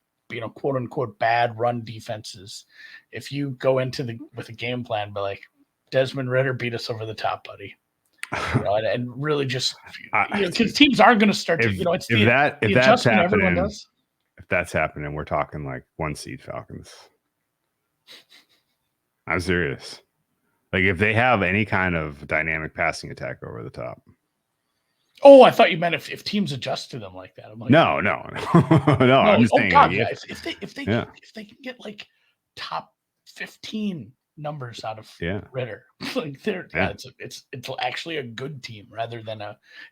quote unquote bad run defenses. If you go into with a game plan, but like Desmond Ritter beat us over the top, buddy, and really just because teams are going to start to, it's if that's happening, everyone does. If that's happening, we're talking like 1 seed Falcons. I'm serious. Like if they have any kind of dynamic passing attack over the top. Oh, I thought you meant if teams adjust to them like that. I'm like, no. I'm just saying. God, if they can get like top 15 numbers out of Ritter, like it's actually a good team rather than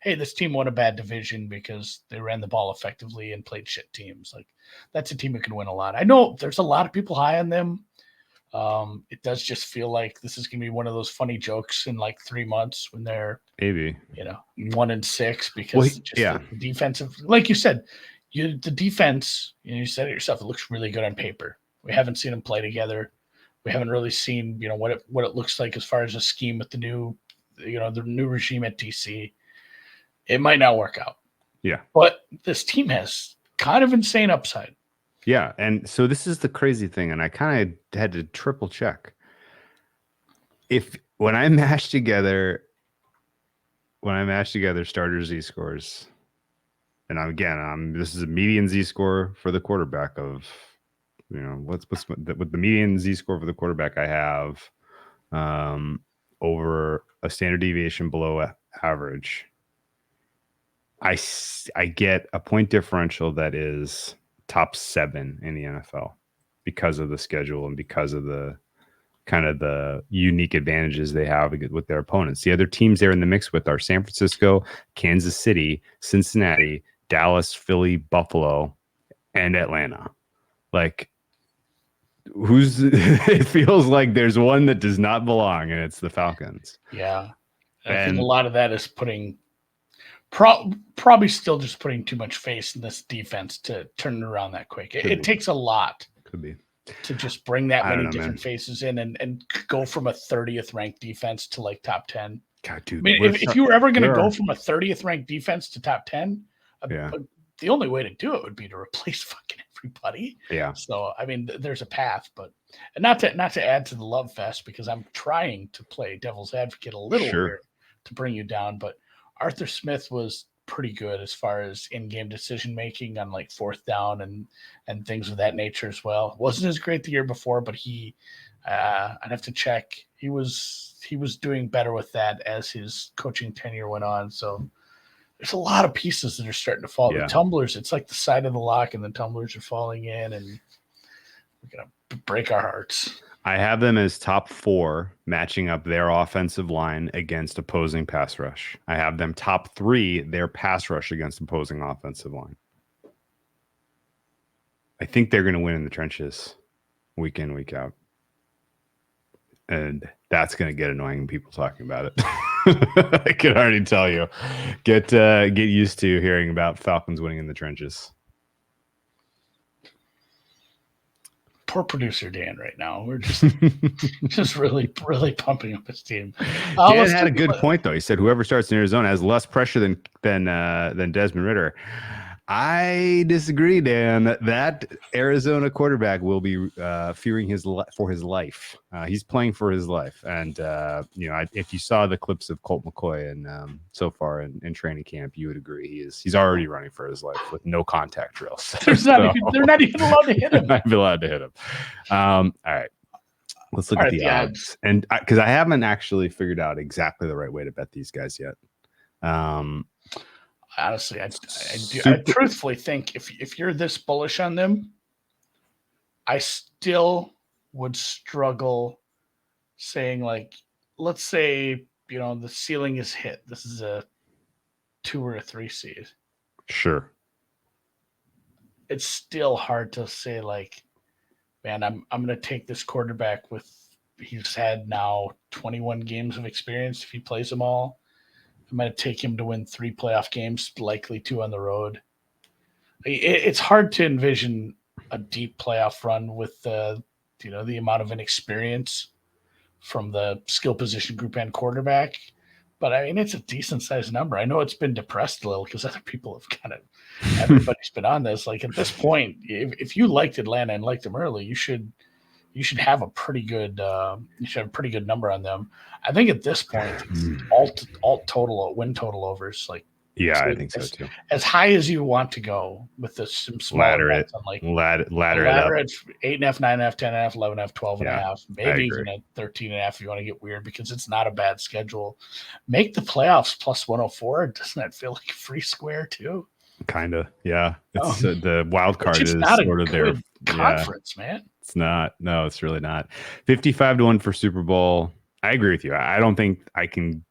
this team won a bad division because they ran the ball effectively and played shit teams. Like that's a team who can win a lot. I know there's a lot of people high on them. It does just feel like this is going to be one of those funny jokes in like 3 months when they're maybe 1-6 because the defensive, like you said, the defense, you said it yourself, it looks really good on paper. We haven't seen them play together. We haven't really seen, what it looks like as far as a scheme with the new regime at DC. It might not work out. Yeah. But this team has kind of insane upside. Yeah. And so this is the crazy thing. And I kind of had to triple check. When I mash together starter Z-scores, and this is a median Z-score for the quarterback of, with the median Z-score for the quarterback I have over a standard deviation below average. I get a point differential that is top 7 in the NFL because of the schedule and because of the kind of the unique advantages they have with their opponents. The other teams they're in the mix with are San Francisco, Kansas City, Cincinnati, Dallas, Philly, Buffalo, and Atlanta. Like, it feels like there's one that does not belong, and it's the Falcons. Yeah. I think a lot of that is putting probably still just putting too much faith in this defense to turn it around that quick. It takes a lot. Could be. To just bring that many different faces in and go from a 30th ranked defense to like top 10. God, dude, I mean, if you were ever going to go from a 30th ranked defense to top 10, the only way to do it would be to replace fucking everybody. Yeah. So, I mean, there's a path, but not to add to the love fest, because I'm trying to play devil's advocate a little here to bring you down, but Arthur Smith was pretty good as far as in-game decision making on like fourth down and things of that nature as well. Wasn't as great the year before, but I'd have to check. He was doing better with that as his coaching tenure went on. So there's a lot of pieces that are starting to fall. The tumblers, it's like the side of the lock, and the tumblers are falling in, and we're gonna break our hearts. I have them as top 4 matching up their offensive line against opposing pass rush. I have them top 3, their pass rush against opposing offensive line. I think they're going to win in the trenches week in, week out. And that's going to get annoying people talking about it. I can already tell you. Get used to hearing about Falcons winning in the trenches. Poor producer Dan right now. We're just really, really pumping up his team. Dan had a good point though. He said whoever starts in Arizona has less pressure than Desmond Ridder. I disagree, Dan. That Arizona quarterback will be fearing for his life. He's playing for his life, and if you saw the clips of Colt McCoy and so far in training camp, you would agree he's already running for his life with no contact drills. They're not even allowed to hit him. Not allowed to hit him. All right. Let's look at the odds, and because I haven't actually figured out exactly the right way to bet these guys yet. Honestly, I truthfully think if you're this bullish on them, I still would struggle saying, like, let's say, the ceiling is hit. This is a 2 or a 3 seed. Sure. It's still hard to say, like, man, I'm going to take this quarterback he's had now 21 games of experience if he plays them all. I'm going to take him to win 3 playoff games, likely 2 on the road. It's hard to envision a deep playoff run with the amount of inexperience from the skill position group and quarterback. But I mean, it's a decent sized number. I know it's been depressed a little because other people have everybody's been on this. Like, at this point, if you liked Atlanta and liked them early, you should have a pretty good number on them. I think at this point, alt total, win total overs, like, I think so too. As high as you want to go with some small ladder it, like ladder it up. At 8.5, 9.5, 10.5, 11.5, 12.5, maybe even at 13.5 if you want to get weird, because it's not a bad schedule. Make the playoffs plus 104. Doesn't that feel like a free square too? Kind of, yeah. It's the wild card is not sort of their conference, man. It's not. No, it's really not. 55-1 for Super Bowl. I agree with you. I don't think I can,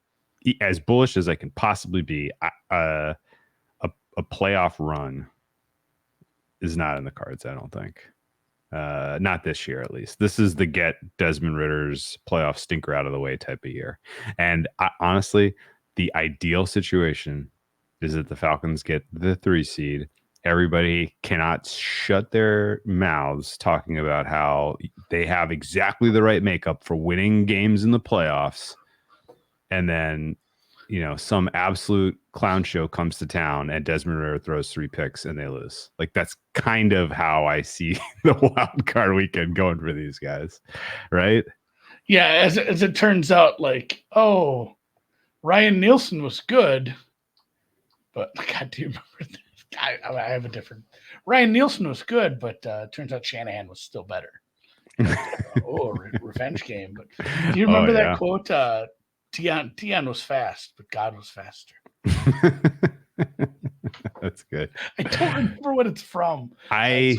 as bullish as I can possibly be. A playoff run is not in the cards, I don't think. Not this year, at least. This is the get Desmond Ridder's playoff stinker out of the way type of year. And honestly, the ideal situation is that the Falcons get the 3 seed everybody cannot shut their mouths talking about how they have exactly the right makeup for winning games in the playoffs. And then, some absolute clown show comes to town and Desmond Ridder throws 3 picks and they lose. Like, that's kind of how I see the wild card weekend going for these guys. Right. Yeah. As it turns out, like, Ryan Nielsen was good, but God, do you remember this? I have a different. Ryan Nielsen was good, but turns out Shanahan was still better. Revenge game. But do you remember that quote? Tion was fast, but God was faster. That's good. I don't remember what it's from. I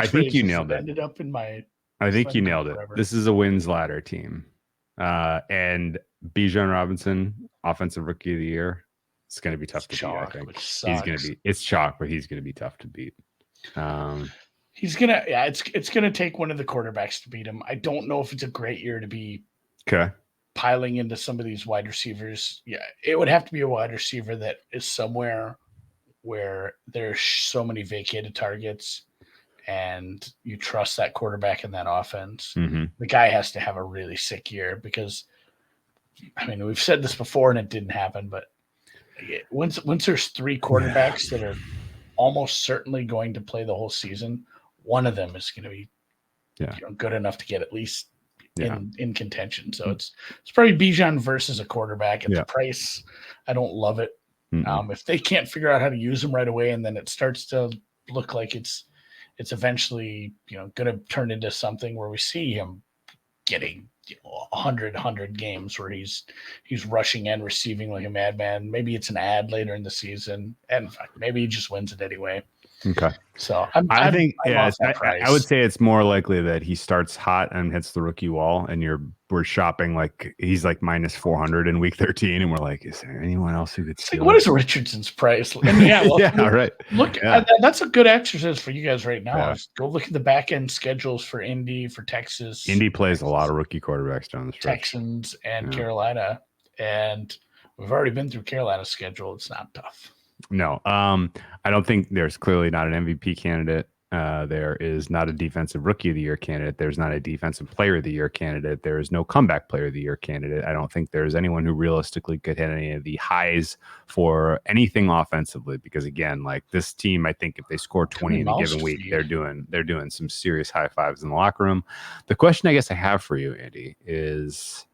think you nailed it. Ended up in my. I think you nailed it. Forever. This is a wins ladder team, and Bijan Robinson, offensive rookie of the year. It's going to be tough to beat. I think he's going to be. It's chalk, but he's going to be tough to beat. He's gonna. Yeah, it's going to take one of the quarterbacks to beat him. I don't know if it's a great year to be piling into some of these wide receivers. Yeah, it would have to be a wide receiver that is somewhere where there's so many vacated targets, and you trust that quarterback in that offense. Mm-hmm. The guy has to have a really sick year because, I mean, we've said this before and it didn't happen, but. Once there's 3 quarterbacks that are almost certainly going to play the whole season, one of them is going to be good enough to get at least in contention. So it's probably Bijan versus a quarterback at the price. I don't love it. If they can't figure out how to use him right away, and then it starts to look like it's eventually going to turn into something where we see him getting 100 games where he's rushing and receiving like a madman. Maybe it's an ad later in the season, and maybe he just wins it anyway. Okay. So I think I would say it's more likely that he starts hot and hits the rookie wall, and we're shopping like he's like minus 400 in week 13, and we're like, is there anyone else who could steal? What is Richardson's price? Right. Look, that's a good exercise for you guys right now. Go look at the back end schedules for Indy, for Texas. Indy plays a lot of rookie quarterbacks down the stretch. Texans and Carolina, and we've already been through Carolina's schedule. It's not tough. No, I don't think there's clearly not an MVP candidate. There is not a defensive rookie of the year candidate. There's not a defensive player of the year candidate. There is no comeback player of the year candidate. I don't think there's anyone who realistically could hit any of the highs for anything offensively, because again, like this team, I think if they score 20 in a given week, they're doing some serious high fives in the locker room. The question I guess I have for you, Andy, is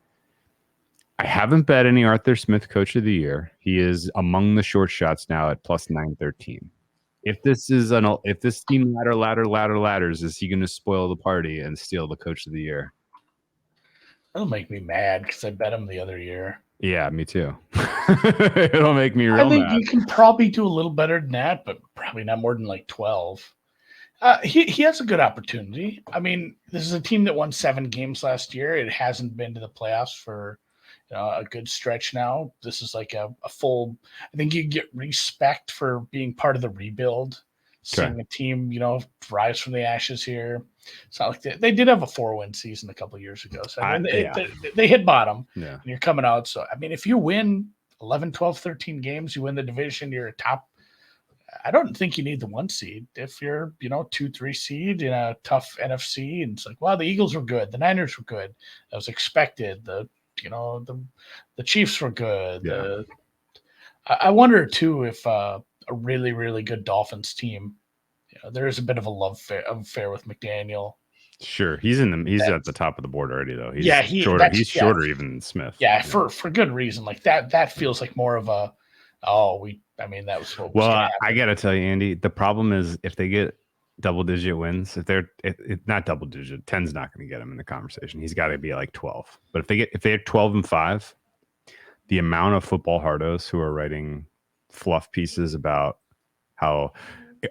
I haven't bet any Arthur Smith Coach of the Year. He is among the short shots now at plus 913. If this team ladders, is he going to spoil the party and steal the Coach of the Year? That'll make me mad because I bet him the other year. Yeah, me too. It'll make me real mad. I think you can probably do a little better than that, but probably not more than like 12. He has a good opportunity. I mean, this is a team that won 7 games last year. It hasn't been to the playoffs for a good stretch now. This is like a full. I think you get respect for being part of the rebuild. Seeing the team, rise from the ashes here. It's not like they did have a 4-win season a couple of years ago. So I mean, they hit bottom. Yeah. And you're coming out. So I mean, if you win 11, 12, 13 games, you win the division. You're a top. I don't think you need the 1 seed. If you're 2-3 seed in a tough NFC, and it's like, wow, the Eagles were good, the Niners were good. That was expected. The Chiefs were good. Yeah. I wonder too if a really, really good Dolphins team, there is a bit of a love affair with McDaniel. Sure, he's at the top of the board already, though. He's shorter even than Smith. Yeah, for good reason. Like that feels like more of a that was what was well. I gotta tell you, Andy, the problem is if they get double-digit wins, if they're not double-digit, 10's not going to get him in the conversation. He's got to be like 12. But if they're 12-5, the amount of football hardos who are writing fluff pieces about how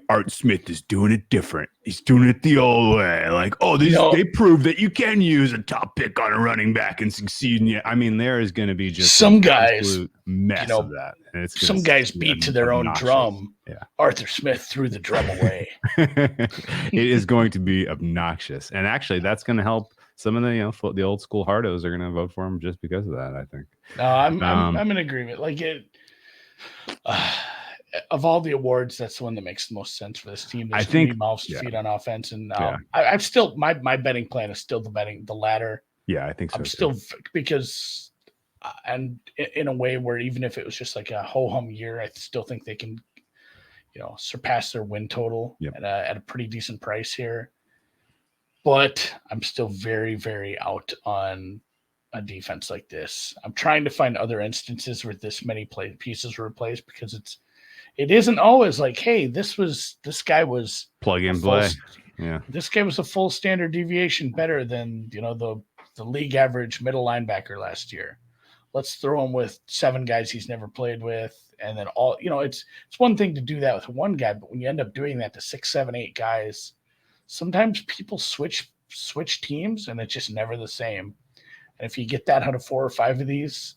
Art Smith is doing it different. He's doing it the old way. Like, they prove that you can use a top pick on a running back and succeed. I mean, there is going to be just some guys mess of that. And some guys beat to their own drum. Yeah. Arthur Smith threw the drum away. It is going to be obnoxious, and actually, that's going to help some of the old school hardos are going to vote for him just because of that. I think. No, I'm in agreement. Like it. of all the awards, that's the one that makes the most sense for this team. There's I think too many mouths to feed on offense, and Yeah. I'm still my betting plan is still the latter. Yeah, I think so. I'm too. still because, and in a way where even if it was just like a ho hum year, I still think they can, surpass their win total Yep. at a pretty decent price here. But I'm still very, very out on a defense like this. I'm trying to find other instances where this many pieces were replaced, because it isn't always like, hey, this guy was plug and play. Yeah. This guy was a full standard deviation better than the league average middle linebacker last year. Let's throw him with 7 guys he's never played with, and then it's one thing to do that with one guy, but when you end up doing that to 6, 7, 8 guys, sometimes people switch teams and it's just never the same. And if you get that out of 4 or 5 of these,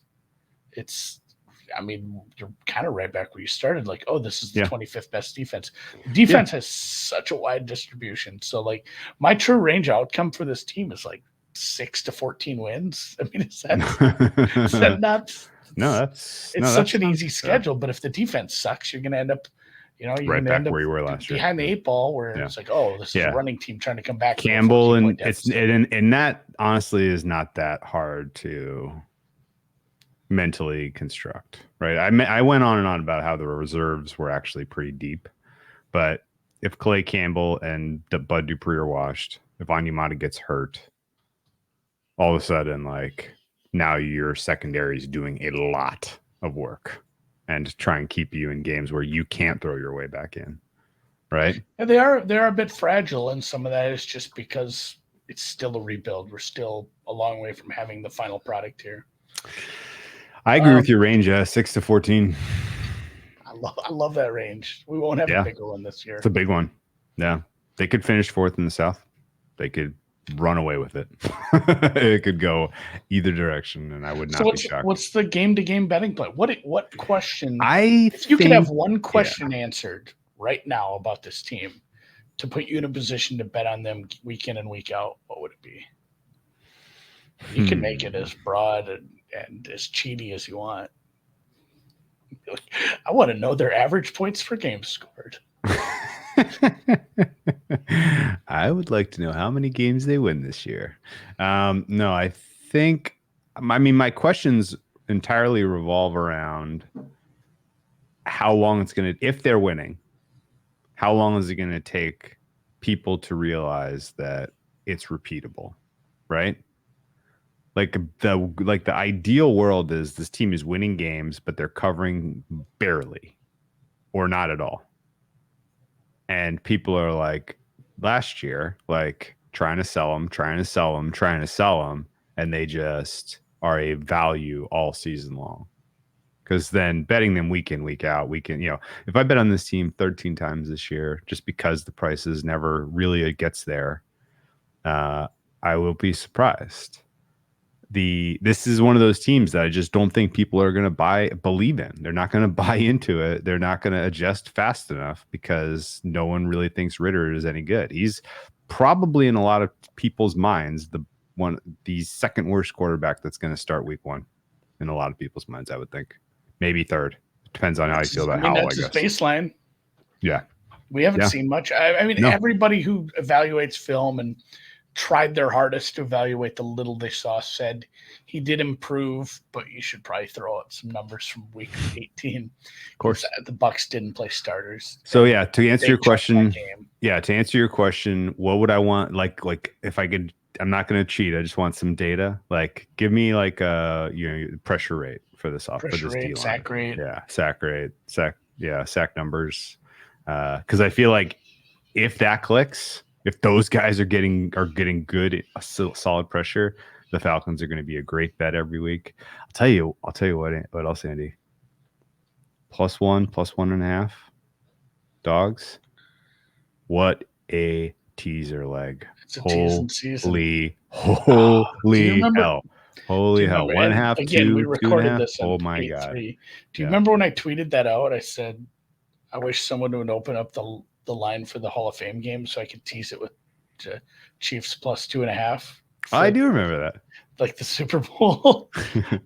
you're kind of right back where you started. Like, oh, this is the 25th best defense. Defense has such a wide distribution. So, like, my true range outcome for this team is like 6 to 14 wins. I mean, is that not? No, it's such an easy schedule. But if the defense sucks, you're going to end up, right back where you were last year, behind the 8 ball, where it's like, oh, this is a running team trying to come back. Campbell, and that honestly is not that hard to mentally construct, right? I went on and on about how the reserves were actually pretty deep, but if Calais Campbell and Bud Dupree are washed, if Onyemata gets hurt, all of a sudden, like, now your secondary is doing a lot of work and try and keep you in games where you can't throw your way back in, right? And they are a bit fragile, and some of that is just because it's still a rebuild. We're still a long way from having the final product here. I agree with your range, 6 to 14. I love that range. We won't have a bigger one this year. It's a big one. Yeah. They could finish 4th in the South. They could run away with it. It could go either direction, and I would not be shocked. What's the game-to-game betting plan? What question? If you could have one question answered right now about this team to put you in a position to bet on them week in and week out, what would it be? You can make it as broad and as cheaty as you want. I want to know their average points per game scored. I would like to know how many games they win this year. No, I think, my questions entirely revolve around how long it's going to, if they're winning, how long is it going to take people to realize that it's repeatable, right? Like the ideal world is this team is winning games, but they're covering barely or not at all. And people are like, last year, like, trying to sell them, and they just are a value all season long. Because then betting them week in, week out, if I bet on this team 13 times this year, just because the prices never really gets there, I will be surprised. This is one of those teams that I just don't think people are going to believe in. They're not going to buy into it. They're not going to adjust fast enough because no one really thinks Ritter is any good. He's probably in a lot of people's minds the second worst quarterback that's going to start week 1 in a lot of people's minds. I would think maybe third. Depends on how you feel about Howell. That's his baseline. Yeah, we haven't seen much. Everybody who evaluates film and tried their hardest to evaluate the little they saw said he did improve, but you should probably throw out some numbers from week 18. Of course, the Bucs didn't play starters. So to answer your question, what would I want? Like if I could, I'm not going to cheat. I just want some data. Like, give me like pressure rate for this D-line. Sack rate, sack numbers. Because I feel like if that clicks, if those guys are getting good, solid pressure, the Falcons are going to be a great bet every week. I'll tell you what else, Andy. +1, +1.5 dogs. What a teaser leg! It's a teasing season. Holy hell! Holy hell! 1.5, again, 2, we recorded 2.5. this. Oh my god! Do you remember when I tweeted that out? I said, I wish someone would open up the line for the Hall of Fame game so I could tease it with Chiefs +2.5. I do remember that. Like the Super Bowl.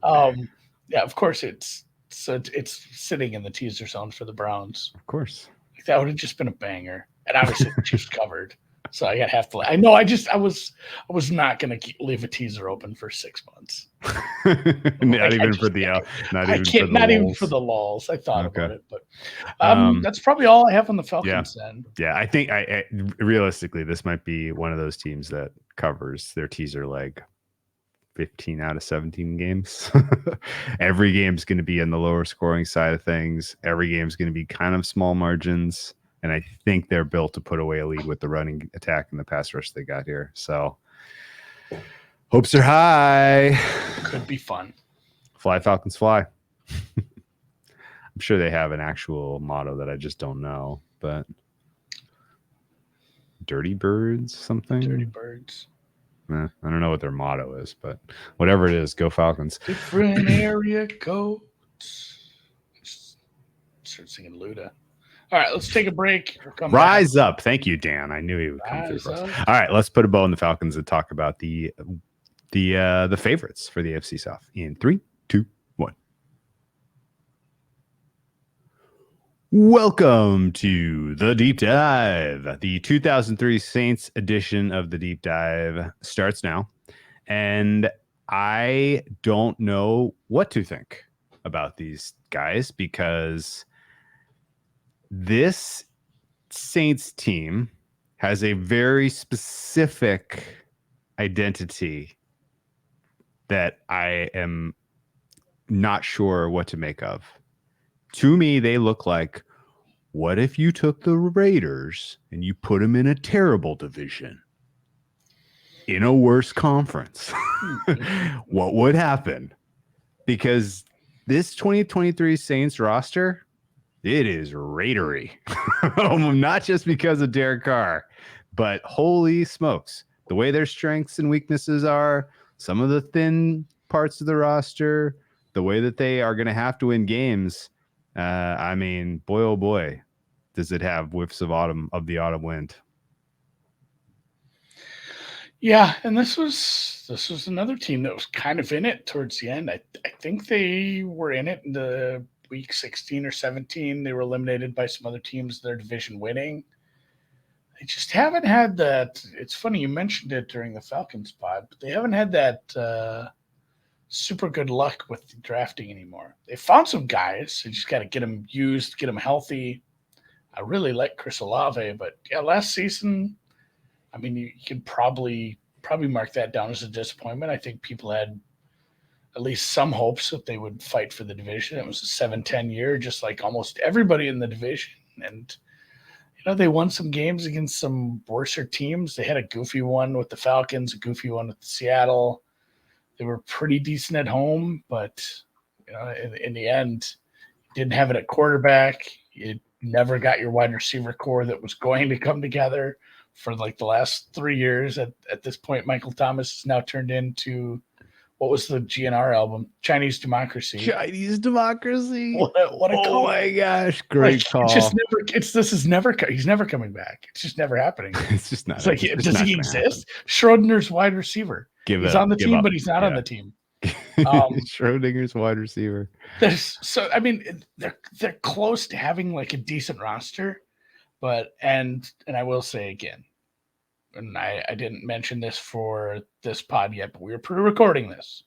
Yeah, of course it's So it's sitting in the teaser zone for the Browns. Of course. That would have just been a banger. And obviously the Chiefs covered. So I have to. I know. I was not going to leave a teaser open for 6 months. Not even for the lulls. I thought about it, but Um, that's probably all I have on the Falcons. Then. Yeah, I think I realistically this might be one of those teams that covers their teaser leg 15 out of 17 games. Every game's going to be in the lower scoring side of things. Every game's going to be kind of small margins. And I think they're built to put away a lead with the running attack and the pass rush they got here. So hopes are high. Could be fun. Fly, Falcons, fly. I'm sure they have an actual motto that I just don't know, but Dirty Birds something? Dirty Birds. I don't know what their motto is, but whatever it is, go Falcons. Different area codes. Start singing Luda. All right, let's take a break. Rise up. Thank you, Dan. I knew he would come through for us. All right, let's put a bow on the Falcons and talk about the favorites for the AFC South in 3, 2, 1. Welcome to the Deep Dive. The 2003 Saints edition of the Deep Dive starts now, and I don't know what to think about these guys because this Saints team has a very specific identity that I am not sure what to make of. To me, they look like, what if you took the Raiders and you put them in a terrible division, in a worse conference? What would happen? Because this 2023 Saints roster, it is Raidery. Not just because of Derek Carr, but holy smokes, the way their strengths and weaknesses are, some of the thin parts of the roster, the way that they are going to have to win games. I mean, boy, oh boy, does it have whiffs of the autumn wind. Yeah, and this was another team that was kind of in it towards the end. I think they were in it in the week 16 or 17. They were eliminated by some other teams, their division winning. They just haven't had that. It's funny you mentioned it during the Falcons pod, but they haven't had that super good luck with the drafting anymore. They found some guys. They just got to get them used, get them healthy. I really like Chris Olave, but yeah, last season, I mean, you can probably mark that down as a disappointment. I think people had at least some hopes that they would fight for the division. It was a 7-10 year, just like almost everybody in the division. And, they won some games against some worser teams. They had a goofy one with the Falcons, a goofy one with Seattle. They were pretty decent at home, but, in the end, you didn't have it at quarterback. You never got your wide receiver core that was going to come together for like the last 3 years. At this point, Michael Thomas has now turned into, what was the GNR album? Chinese Democracy. Chinese Democracy. What a call. Oh my gosh, great call. He's never coming back. It's just never happening. It's just not. It's like, does he exist? Schrodinger's wide receiver. He's on the team, but he's not on the team. Schrodinger's wide receiver. They're close to having like a decent roster, but and I will say again, and I didn't mention this for this pod yet, but we were pre-recording this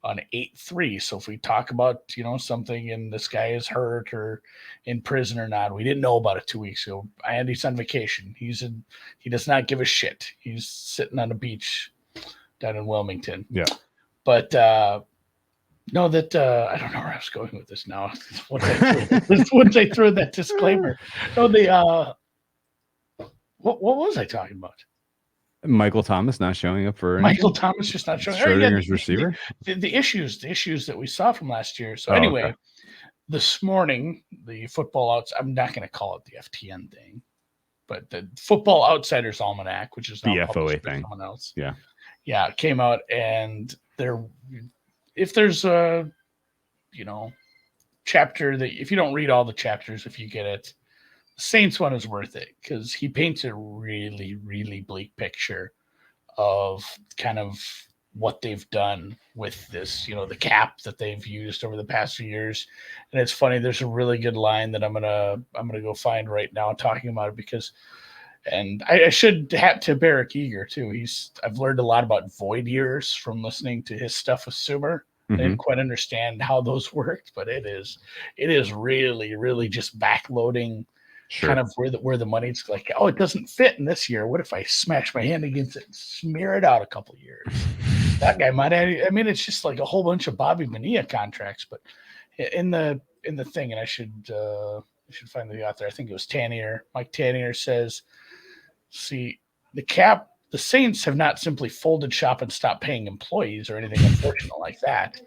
on 8/3. So if we talk about, something and this guy is hurt or in prison or not, we didn't know about it 2 weeks ago. Andy's on vacation. He does not give a shit. He's sitting on a beach down in Wilmington. Yeah. But I don't know where I was going with this now. Once I threw that disclaimer. No, what was I talking about? Michael Thomas not showing up for Michael Thomas just not showing up. Schrodinger's receiver. The issues that we saw from last year. So anyway, This morning, the Football Outs, I'm not going to call it the FTN thing, but the Football Outsiders Almanac, which is now the FOA by thing. someone else. Yeah, it came out, and if there's a chapter that, if you don't read all the chapters, if you get it, the Saints one is worth it because he paints a really, really bleak picture of kind of what they've done with this, the cap that they've used over the past few years. And it's funny, there's a really good line that I'm gonna go find right now talking about it, because and I should hat to Barrick Eager too. I've learned a lot about void years from listening to his stuff with Sumer. I didn't quite understand how those worked, but it is really, really just backloading kind of where the money's like, oh, it doesn't fit in this year. What if I smash my hand against it and smear it out a couple years? That guy might have, I mean, it's just like a whole bunch of Bobby Bonilla contracts, but in the thing, and I should find the author. I think it was Tannier. Mike Tannier says, see, the Saints have not simply folded shop and stopped paying employees or anything unfortunate like that.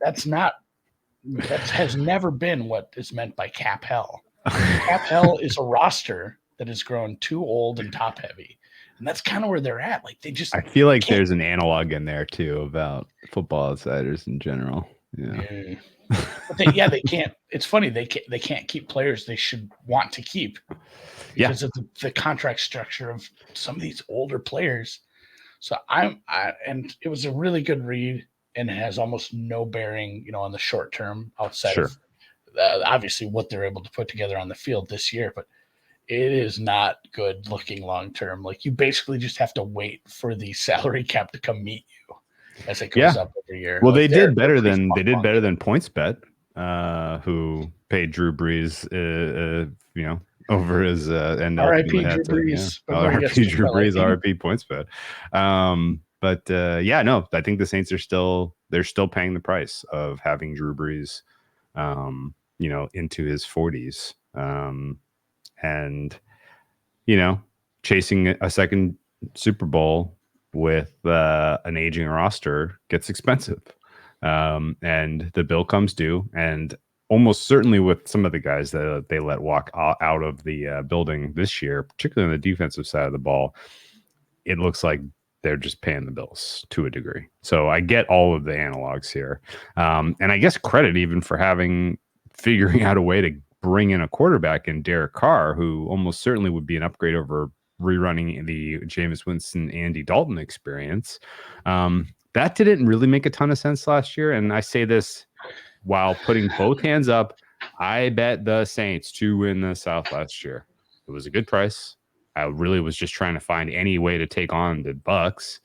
That has never been what is meant by cap hell. Cap hell is a roster that has grown too old and top heavy. And that's kind of where they're at. Like I feel like there's an analog in there too about Football Outsiders in general. Yeah. But they can't. It's funny, they can't keep players they should want to keep because of the contract structure of some of these older players. So and it was a really good read, and it has almost no bearing, on the short term outside of obviously what they're able to put together on the field this year. But it is not good looking long term. Like, you basically just have to wait for the salary cap to come meet you as it goes up every year. Well, they did better than PointsBet, who paid Drew Brees, over his and R.I.P. Drew Brees. R.I.P. Drew Brees. R.I.P. PointsBet. I think the Saints they're still paying the price of having Drew Brees, into his 40s, and chasing a second Super Bowl with an aging roster gets expensive, and the bill comes due, and almost certainly with some of the guys that they let walk out of the building this year, particularly on the defensive side of the ball, it looks like they're just paying the bills to a degree. So I get all of the analogs here, and I guess credit even for figuring out a way to bring in a quarterback in Derek Carr, who almost certainly would be an upgrade over rerunning the Jameis Winston, Andy Dalton experience. That didn't really make a ton of sense last year. And I say this while putting both hands up. I bet the Saints to win the South last year. It was a good price. I really was just trying to find any way to take on the Bucks.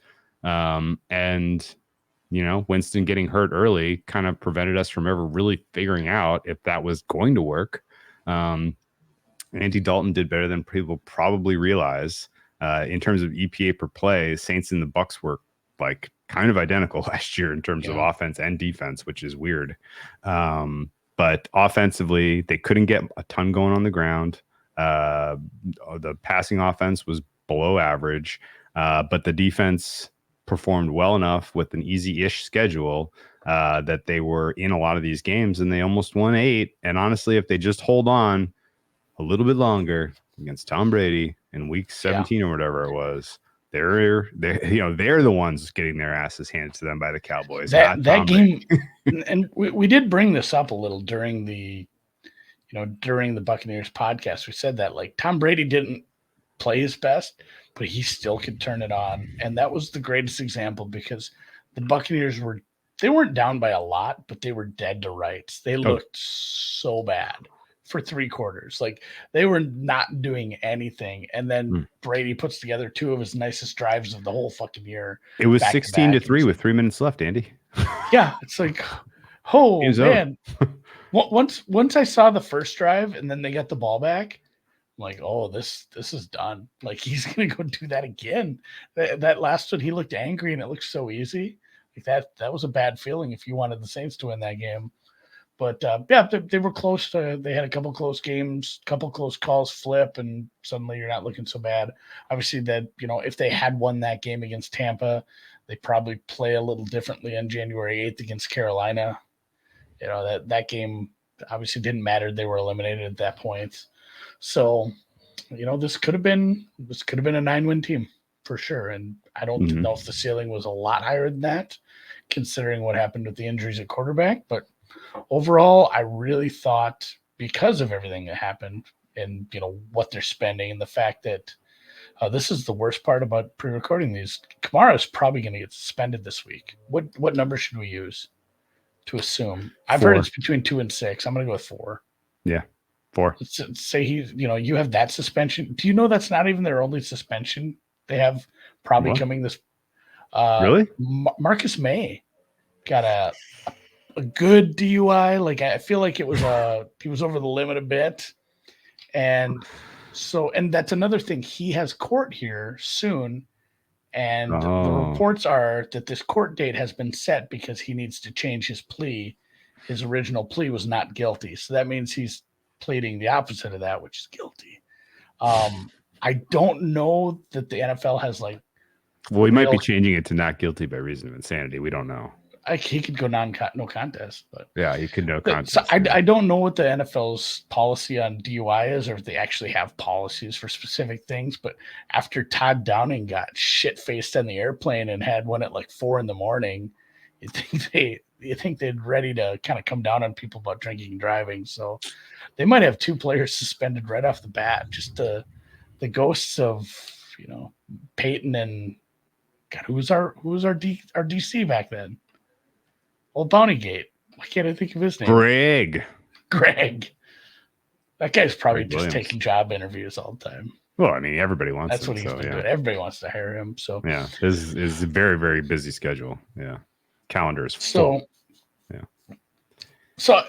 Winston getting hurt early kind of prevented us from ever really figuring out if that was going to work. Andy Dalton did better than people probably realize. In terms of EPA per play, Saints and the Bucks were like kind of identical last year in terms of offense and defense, which is weird. But offensively, they couldn't get a ton going on the ground. The passing offense was below average, but the defense performed well enough with an easy-ish schedule that they were in a lot of these games, and they almost won 8. And honestly, if they just hold on a little bit longer against Tom Brady in week 17 or whatever it was, they're the ones getting their asses handed to them by the Cowboys. That game, and we did bring this up a little during the Buccaneers podcast. We said that, like, Tom Brady didn't play his best, but he still could turn it on. And that was the greatest example, because the Buccaneers weren't down by a lot, but they were dead to rights. They looked so bad for 3 quarters. Like, they were not doing anything. And then Brady puts together 2 of his nicest drives of the whole fucking year. It was 16-3 with 3 minutes left, Andy. Yeah. It's like, oh man. Once I saw the first drive and then they got the ball back, I'm like, oh, this is done. Like, he's gonna go do that again. That last one, he looked angry and it looked so easy. Like, that was a bad feeling if you wanted the Saints to win that game. But they were close. They had a couple close games, couple close calls flip, and suddenly you're not looking so bad. Obviously, if they had won that game against Tampa, they probably play a little differently on January 8th against Carolina. That game obviously didn't matter. They were eliminated at that point. So, this could have been a 9-win team for sure. And I don't know if the ceiling was a lot higher than that, considering what happened with the injuries at quarterback. But overall, I really thought, because of everything that happened and what they're spending, and the fact that This is the worst part about pre-recording these. Kamara is probably going to get suspended this week. What number should we use to assume? I've heard 4. it's between 2 and 6. I'm going to go with 4. Yeah, 4. Let's say you have that suspension. Do you know that's not even their only suspension? They have probably coming this. Really? Marcus May got a good DUI. Like I feel like he was over the limit a bit, and that's another thing. He has court here soon, and the reports are that this court date has been set because he needs to change his plea. His original plea was not guilty, so that means he's pleading the opposite of that, which is guilty. I don't know that the NFL has like. Well, he might be changing it to not guilty by reason of insanity. We don't know. He could go no contest, but yeah, he could no contest. So I don't know what the NFL's policy on DUI is, or if they actually have policies for specific things. But after Todd Downing got shit faced on the airplane and had one at like 4 a.m, you think they'd ready to kind of come down on people about drinking and driving. So they might have 2 players suspended right off the bat. Just the ghosts of Peyton and God, who was our DC back then? Old Bountygate. Why can't I think of his name? Greg. That guy's probably just Williams. Taking job interviews all the time. Well, I mean, everybody wants. That's what he's been doing. Everybody wants to hire him. So yeah, his very, very busy schedule. Yeah, calendar is full. So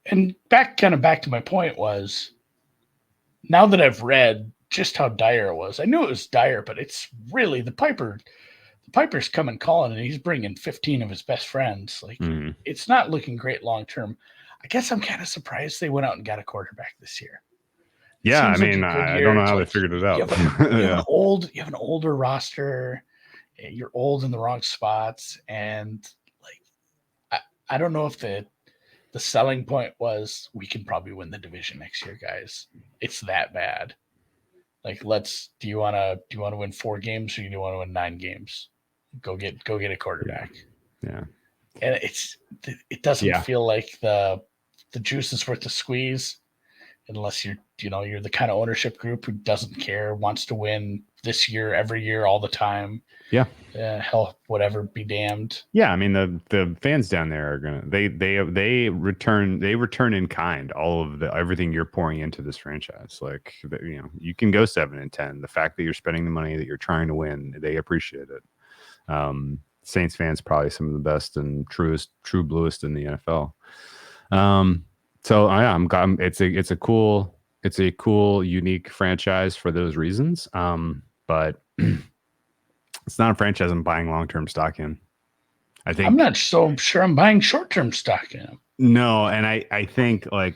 and back to my point was, now that I've read just how dire it was, I knew it was dire, but it's really the Piper's coming calling, and he's bringing 15 of his best friends. Like It's not looking great long term. I guess I'm kind of surprised they went out and got a quarterback this year. Yeah, I mean, I don't know how they figured it out. You have an older roster. You're old in the wrong spots, and like I don't know if the selling point was we can probably win the division next year, guys. It's that bad. Like, do you want to win 4 games, or do you want to win 9 games? Go get a quarterback. Yeah. And it doesn't feel like the juice is worth the squeeze, unless you're the kind of ownership group who doesn't care, wants to win this year, every year, all the time. Yeah. Hell, whatever, be damned. Yeah, I mean the fans down there are gonna they return in kind all of everything you're pouring into this franchise. Like you can go 7-10. The fact that you're spending the money that you're trying to win, they appreciate it. Saints fans probably some of the best and true bluest in the NFL. So yeah, it's a cool, unique franchise for those reasons. But it's not a franchise I'm buying long-term stock in. I'm not so sure I'm buying short-term stock in. No, and I think I'm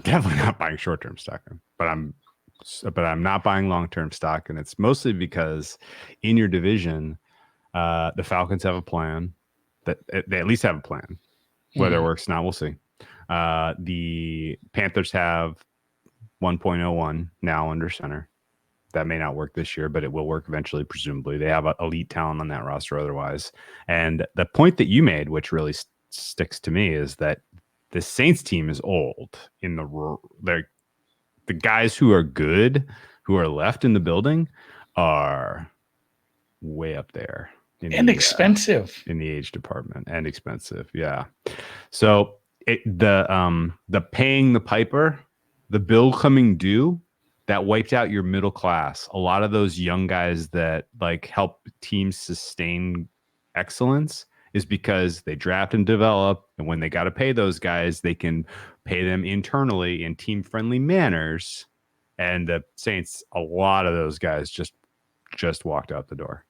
definitely not buying short-term stock in, but I'm not buying long-term stock, and it's mostly because in your division, the Falcons have a plan. That they at least have a plan. Whether it works or not, we'll see. The Panthers have 1.01 now under center. That may not work this year, but it will work eventually, presumably. They have elite talent on that roster otherwise. And the point that you made, which really sticks to me, is that the Saints team is old. The guys who are good, who are left in the building, are way up there. Expensive. In the age department, and expensive. Yeah. So the paying the piper, the bill coming due, that wiped out your middle class. A lot of those young guys that help teams sustain excellence is because they draft and develop, and when they got to pay those guys, they can pay them internally in team-friendly manners. And the Saints, a lot of those guys just walked out the door.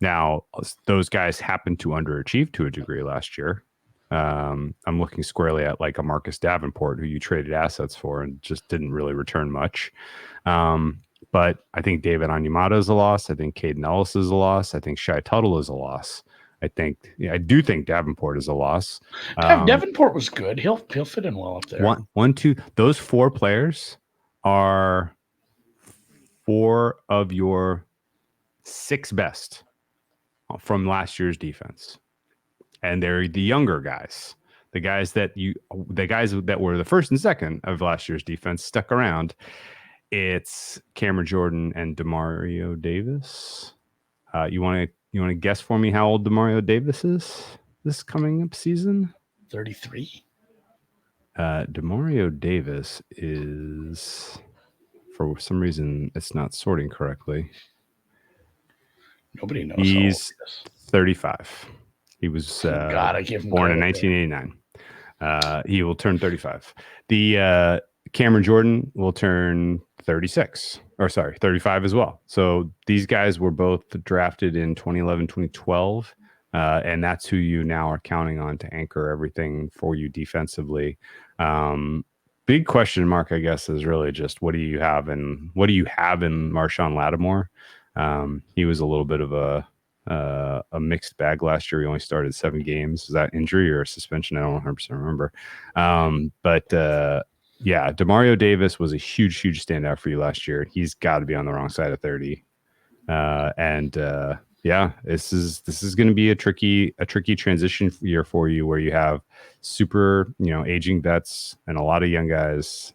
Now, those guys happened to underachieve to a degree last year. I'm looking squarely at a Marcus Davenport, who you traded assets for and just didn't really return much. But I think David Onyemata is a loss. I think Caden Ellis is a loss. I think Shai Tuttle is a loss. I do think Davenport is a loss. Davenport was good. He'll fit in well up there. One, two. Those 4 players are 4 of your 6 best from last year's defense. And they're the younger guys, the guys that were the first and second of last year's defense stuck around. It's Cameron Jordan and Demario Davis. You want to guess for me how old Demario Davis is this coming up season? 33. Demario Davis is, for some reason, it's not sorting correctly. Nobody knows. He's 35. He was God, I give him born in credit there. 1989. He will turn 35. The Cameron Jordan will turn 36, or sorry, 35 as well. So these guys were both drafted in 2011, 2012. And that's who you now are counting on to anchor everything for you defensively. Big question mark, I guess, is really just what do you have in Marshawn Lattimore? He was a little bit of a mixed bag last year. He only started 7 games. Is that injury or a suspension? I don't 100% remember. Yeah, Demario Davis was a huge standout for you last year. He's got to be on the wrong side of 30. Yeah, this is going to be a tricky transition year for you, where you have super, aging vets and a lot of young guys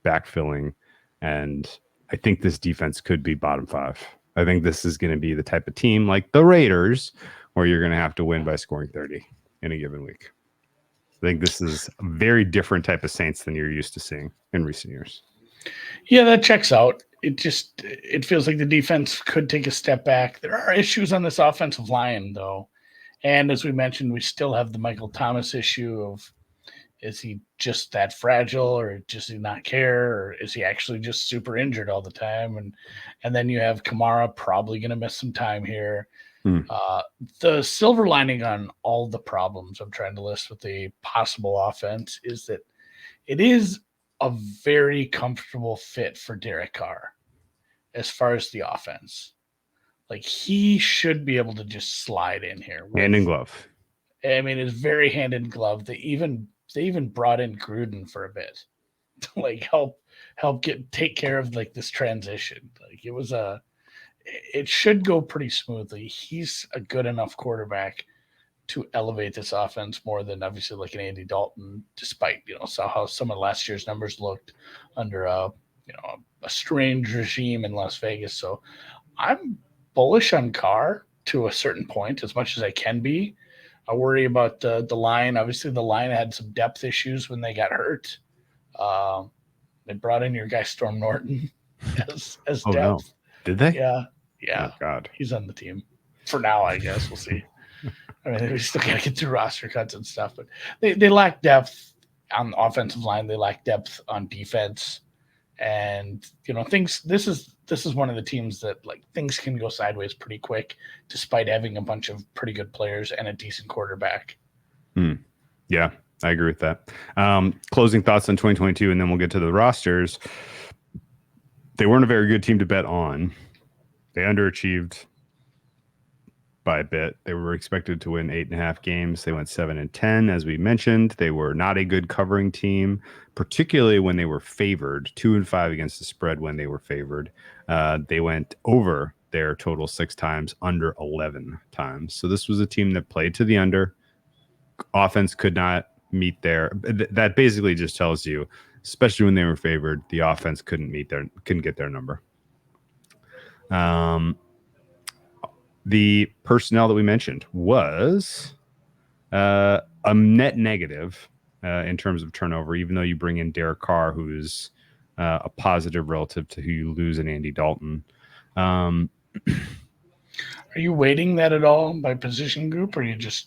backfilling. And I think this defense could be bottom 5. I think this is going to be the type of team like the Raiders, where you're going to have to win by scoring 30 in a given week. I think this is a very different type of Saints than you're used to seeing in recent years. Yeah, that checks out. It feels like the defense could take a step back. There are issues on this offensive line, though. And as we mentioned, we still have the Michael Thomas issue of, is he just that fragile, or does he not care, or is he actually just super injured all the time? And then you have Kamara probably going to miss some time here. The silver lining on all the problems I'm trying to list with the possible offense is that it is a very comfortable fit for Derek Carr as far as the offense. Like, he should be able to just slide in here. Hand in glove. I mean, it's very hand in glove. They even brought in Gruden for a bit to like help take care of like this transition. Like, it should go pretty smoothly. He's a good enough quarterback to elevate this offense more than obviously like an Andy Dalton, despite, how some of last year's numbers looked under a strange regime in Las Vegas. So I'm bullish on Carr to a certain point, as much as I can be. I worry about the line. Obviously, the line had some depth issues when they got hurt. They brought in your guy Storm Norton as depth. No. Did they? Yeah. Oh, God. He's on the team for now, I guess. We'll see. I mean, we still got to get through roster cuts and stuff, but they lack depth on the offensive line. They lack depth on defense, and things. This is one of the teams that like things can go sideways pretty quick, despite having a bunch of pretty good players and a decent quarterback. Yeah, I agree with that. Closing thoughts on 2022, and then we'll get to the rosters. They weren't a very good team to bet on. They underachieved by a bit. They were expected to win 8.5 games. They went 7-10, as we mentioned. They were not a good covering team, particularly when they were favored. 2-5 against the spread when they were favored. They went over their total 6 times, under 11 times. So this was a team that played to the under. Offense could not meet that basically just tells you, especially when they were favored, the offense couldn't get their number. The personnel that we mentioned was a net negative in terms of turnover, even though you bring in Derek Carr, who's a positive relative to who you lose in Andy Dalton. Are you weighting that at all by position group, or are you just?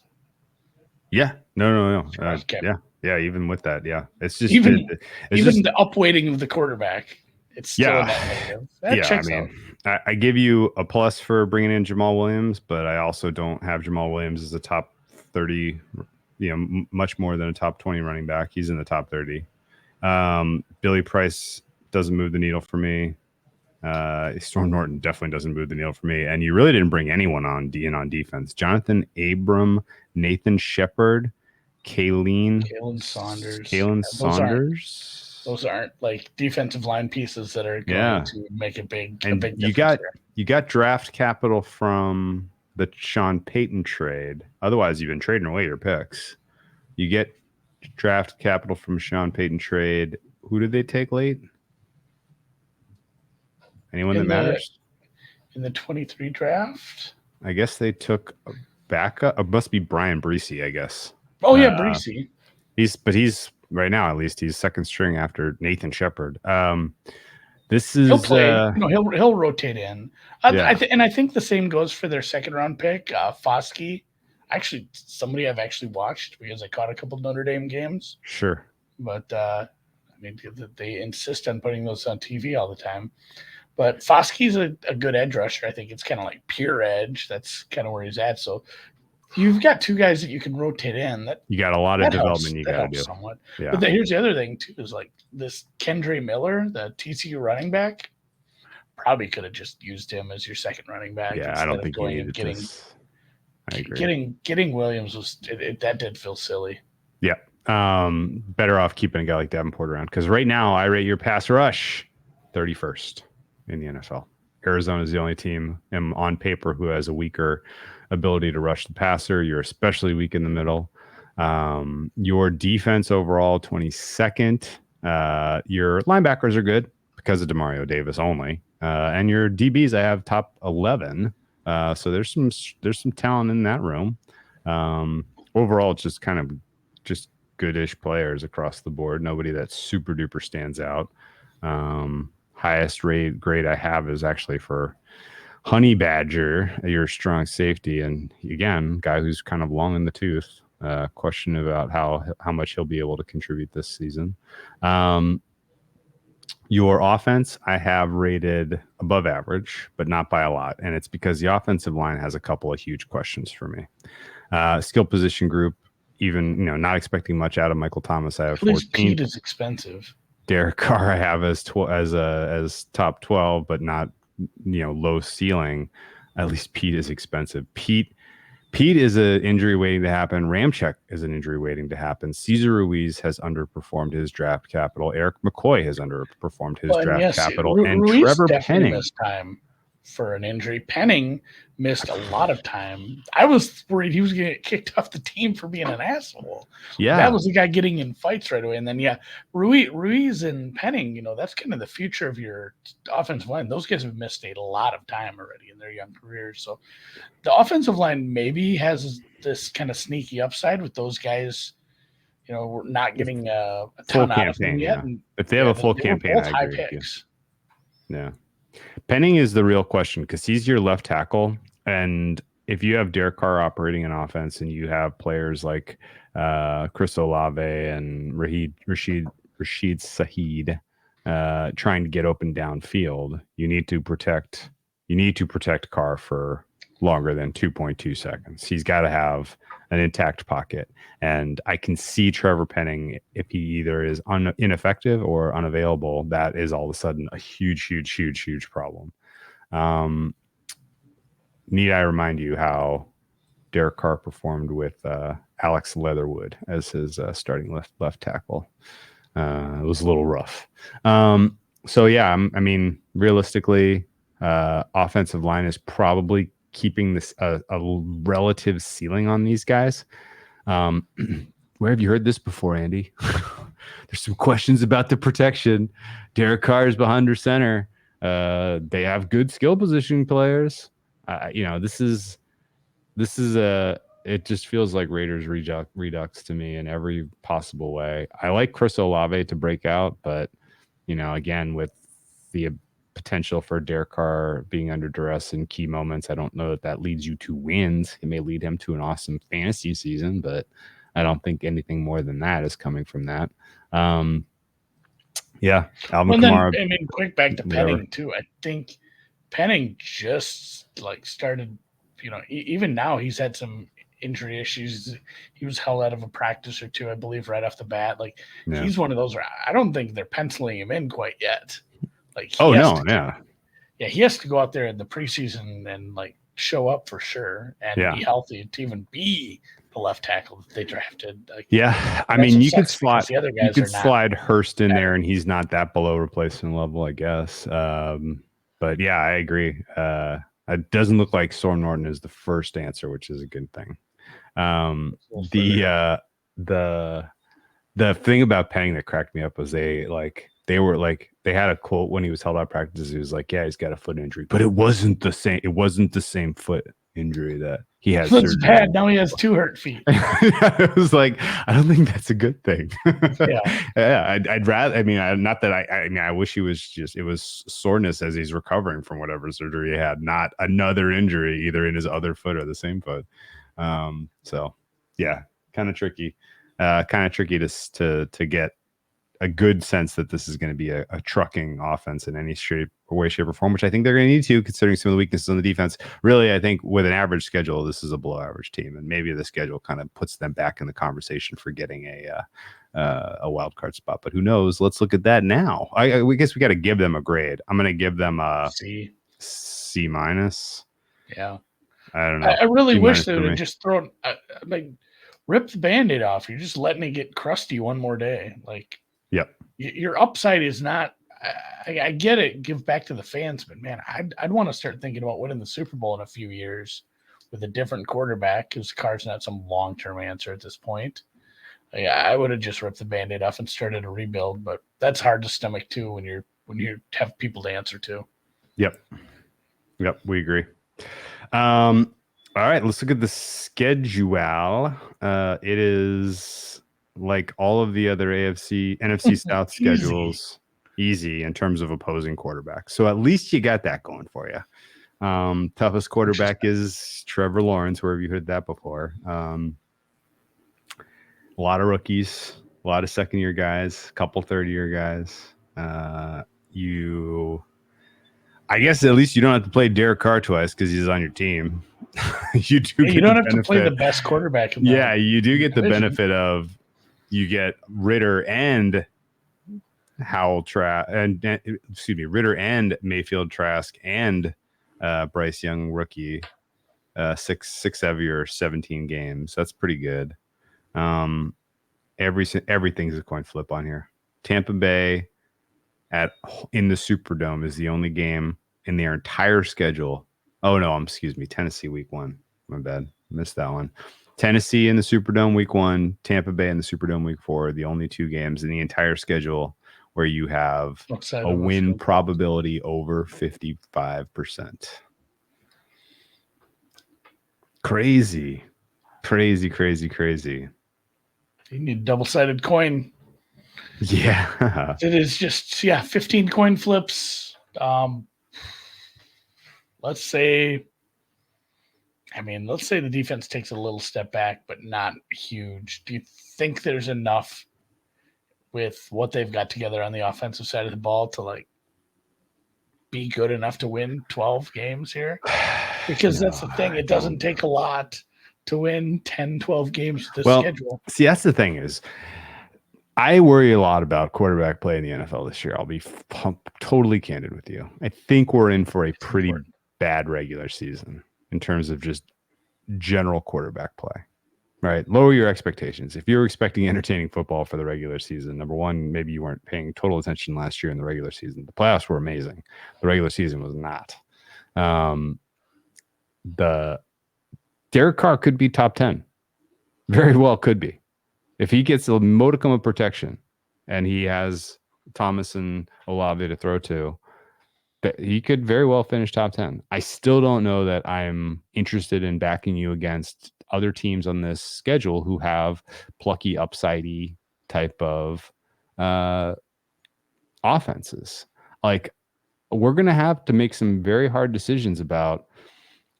Yeah, no. Okay. Yeah. Even with that, yeah, it's just even the upweighting of the quarterback. It's still a net negative. That checks out. I give you a plus for bringing in Jamal Williams, but I also don't have Jamal Williams as a top 30, much more than a top 20 running back. He's in the top 30. Billy Price doesn't move the needle for me. Storm Norton definitely doesn't move the needle for me. And you really didn't bring anyone on defense. Jonathan Abram, Nathan Shepard, Kalen Saunders. Those aren't like defensive line pieces that are going to make a big difference. You got draft capital from the Sean Payton trade. Otherwise, you've been trading away your picks. You get draft capital from Sean Payton trade. Who did they take late? Anyone that matters? In the 23 draft? I guess they took a backup. It must be Brian Breesy, I guess. Oh, yeah, Breesy. He's right now, at least, he's second string after Nathan Shepard. This is he'll play. He'll rotate in. Yeah. I think the same goes for their second round pick, Foskey. Actually, somebody I've actually watched because I caught a couple Notre Dame games. Sure. But I mean, they insist on putting those on TV all the time. But Foskey's a good edge rusher. I think it's kind of like pure edge. That's kind of where he's at. So you've got two guys that you can rotate in. That you got a lot of development you got to do. Somewhat. Yeah. But here's the other thing too: is like this Kendre Miller, the TCU running back, probably could have just used him as your second running back. Yeah, I don't think you needed getting, this. I agree. Getting Williams was that did feel silly. Yeah. Better off keeping a guy like Davenport around because right now I rate your pass rush 31st in the NFL. Arizona is the only team on paper who has a weaker ability to rush the passer. You're especially weak in the middle. Your defense overall 22nd. Your linebackers are good because of Demario Davis only, and your DBs I have top 11. So there's some talent in that room. Overall, it's just kind of just goodish players across the board. Nobody that super duper stands out. Highest grade I have is actually for Honey Badger, your strong safety, and again, guy who's kind of long in the tooth. Question about how much he'll be able to contribute this season. Your offense, I have rated above average, but not by a lot, and it's because the offensive line has a couple of huge questions for me. Skill position group, even not expecting much out of Michael Thomas. I have 14. Pete is expensive. Derek Carr I have as top 12, but not low ceiling. At least Pete is expensive. Pete is an injury waiting to happen. Ramczyk is an injury waiting to happen. Cesar Ruiz has underperformed his draft capital. Eric McCoy has underperformed his draft capital. And Ruiz Trevor Penning missed time for an injury. Penning missed a lot of time. I was worried he was going to get kicked off the team for being an asshole. Yeah. That was the guy getting in fights right away. And then, Ruiz and Penning, that's kind of the future of your offensive line. Those guys have missed a lot of time already in their young careers. So the offensive line maybe has this kind of sneaky upside with those guys. We're not getting a ton out of them yet. Yeah. If they have a full campaign, both I high agree. picks. Yeah. Penning is the real question because he's your left tackle. And if you have Derek Carr operating an offense and you have players like Chris Olave and Rashid Shaheed trying to get open downfield, you need to protect Carr for longer than 2.2 seconds. He's got to have an intact pocket. And I can see Trevor Penning, if he either is ineffective or unavailable, that is all of a sudden a huge problem. Need I remind you how Derek Carr performed with Alex Leatherwood as his starting left tackle? It was a little rough. So yeah, I mean, realistically, offensive line is probably keeping this a relative ceiling on these guys. Where have you heard this before, Andy? There's some questions about the protection. Derek Carr is behind her center. They have good skill position players. This is it just feels like Raiders redux to me in every possible way. I like Chris Olave to break out, but again, with the potential for Derek Carr being under duress in key moments, I don't know that leads you to wins. It may lead him to an awesome fantasy season, but I don't think anything more than that is coming from that. Alvin Kamara. Quick back to Penning too. I think Penning just started, even now he's had some injury issues. He was held out of a practice or two, I believe, right off the bat. He's one of those where I don't think they're penciling him in quite yet. He has to go out there in the preseason and show up for sure and be healthy to even be the left tackle that they drafted. I mean, you could slide Hurst in there, and he's not that below replacement level, I guess. But yeah, I agree. It doesn't look like Storm Norton is the first answer, which is a good thing. The thing about Penning that cracked me up was they they were like, they had a quote when he was held out practices. He was like, yeah, he's got a foot injury, but it wasn't the same. It wasn't the same foot injury that he had. That's bad. Now he has 2 hurt feet. It was like, I don't think that's a good thing. Yeah. Yeah. I'd rather, I mean, not that I mean, I wish he was just, it was soreness as he's recovering from whatever surgery he had, not another injury either in his other foot or the same foot. So yeah, kind of tricky to get a good sense that this is going to be a trucking offense in any shape or way, shape, or form, which I think they're going to need to, considering some of the weaknesses on the defense. Really, I think with an average schedule, this is a below average team, and maybe the schedule kind of puts them back in the conversation for getting a wild card spot. But who knows? Let's look at that now. We guess we got to give them a grade. I'm going to give them a C minus. Yeah, I don't know. I really C wish they for would me. have just thrown like rip the Band-Aid off. You're just letting it get crusty one more day. Like, Yep. Your upside is not. I get it. Give back to the fans, but man, I'd want to start thinking about winning the Super Bowl in a few years with a different quarterback, because Carr's not some long-term answer at this point. Yeah, I would have just ripped the Band-Aid off and started a rebuild, but that's hard to stomach too when you have people to answer to. Yep, we agree. All right, let's look at the schedule. It is like all of the other NFC South schedules, easy in terms of opposing quarterbacks. So at least you got that going for you. Toughest quarterback is Trevor Lawrence, where have you heard that before? A lot of rookies, a lot of second-year guys, a couple third-year guys. I guess at least you don't have to play Derek Carr twice because he's on your team. You don't have to play the best quarterback. You do get the benefit of you get Ritter and Ritter and Mayfield Trask and Bryce Young rookie, 6 of your 17 games. That's pretty good. Everything's a coin flip on here. Tampa Bay in the Superdome is the only game in their entire schedule. Oh no, excuse me. Tennessee week 1. My bad. Missed that one. Tennessee in the Superdome week 1, Tampa Bay in the Superdome week 4, the only 2 games in the entire schedule where you have a win probability over 55%. Crazy. You need a double-sided coin. Yeah. It is just 15 coin flips. Let's say the defense takes a little step back, but not huge. Do you think there's enough with what they've got together on the offensive side of the ball to like be good enough to win 12 games here? Because that's the thing. It doesn't take a lot to win 10, 12 games with this schedule. See, that's the thing is I worry a lot about quarterback play in the NFL this year. I'll be totally candid with you. I think we're in for a pretty bad regular season in terms of just general quarterback play, right? Lower your expectations. If you're expecting entertaining football for the regular season, number one, maybe you weren't paying total attention last year in the regular season. The playoffs were amazing. The regular season was not. The Derek Carr could be top 10. Very well could be. If he gets a modicum of protection and he has Thomas and Olave to throw to, that he could very well finish top 10. I still don't know that I'm interested in backing you against other teams on this schedule who have plucky, upsidey type of offenses. Like, we're going to have to make some very hard decisions about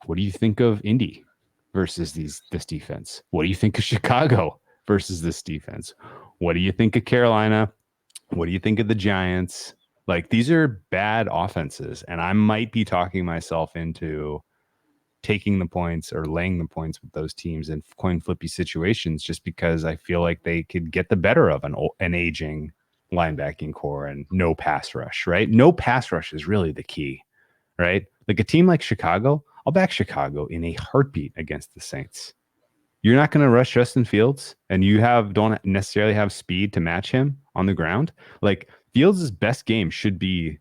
what do you think of Indy versus this defense? What do you think of Chicago versus this defense? What do you think of Carolina? What do you think of the Giants? Like, these are bad offenses, and I might be talking myself into taking the points or laying the points with those teams in coin flippy situations just because I feel like they could get the better of an aging linebacking core and no pass rush, right? No pass rush is really the key, right? Like a team like Chicago, I'll back Chicago in a heartbeat against the Saints. You're not going to rush Justin Fields, and you don't necessarily have speed to match him on the ground. Like, Fields' best game should be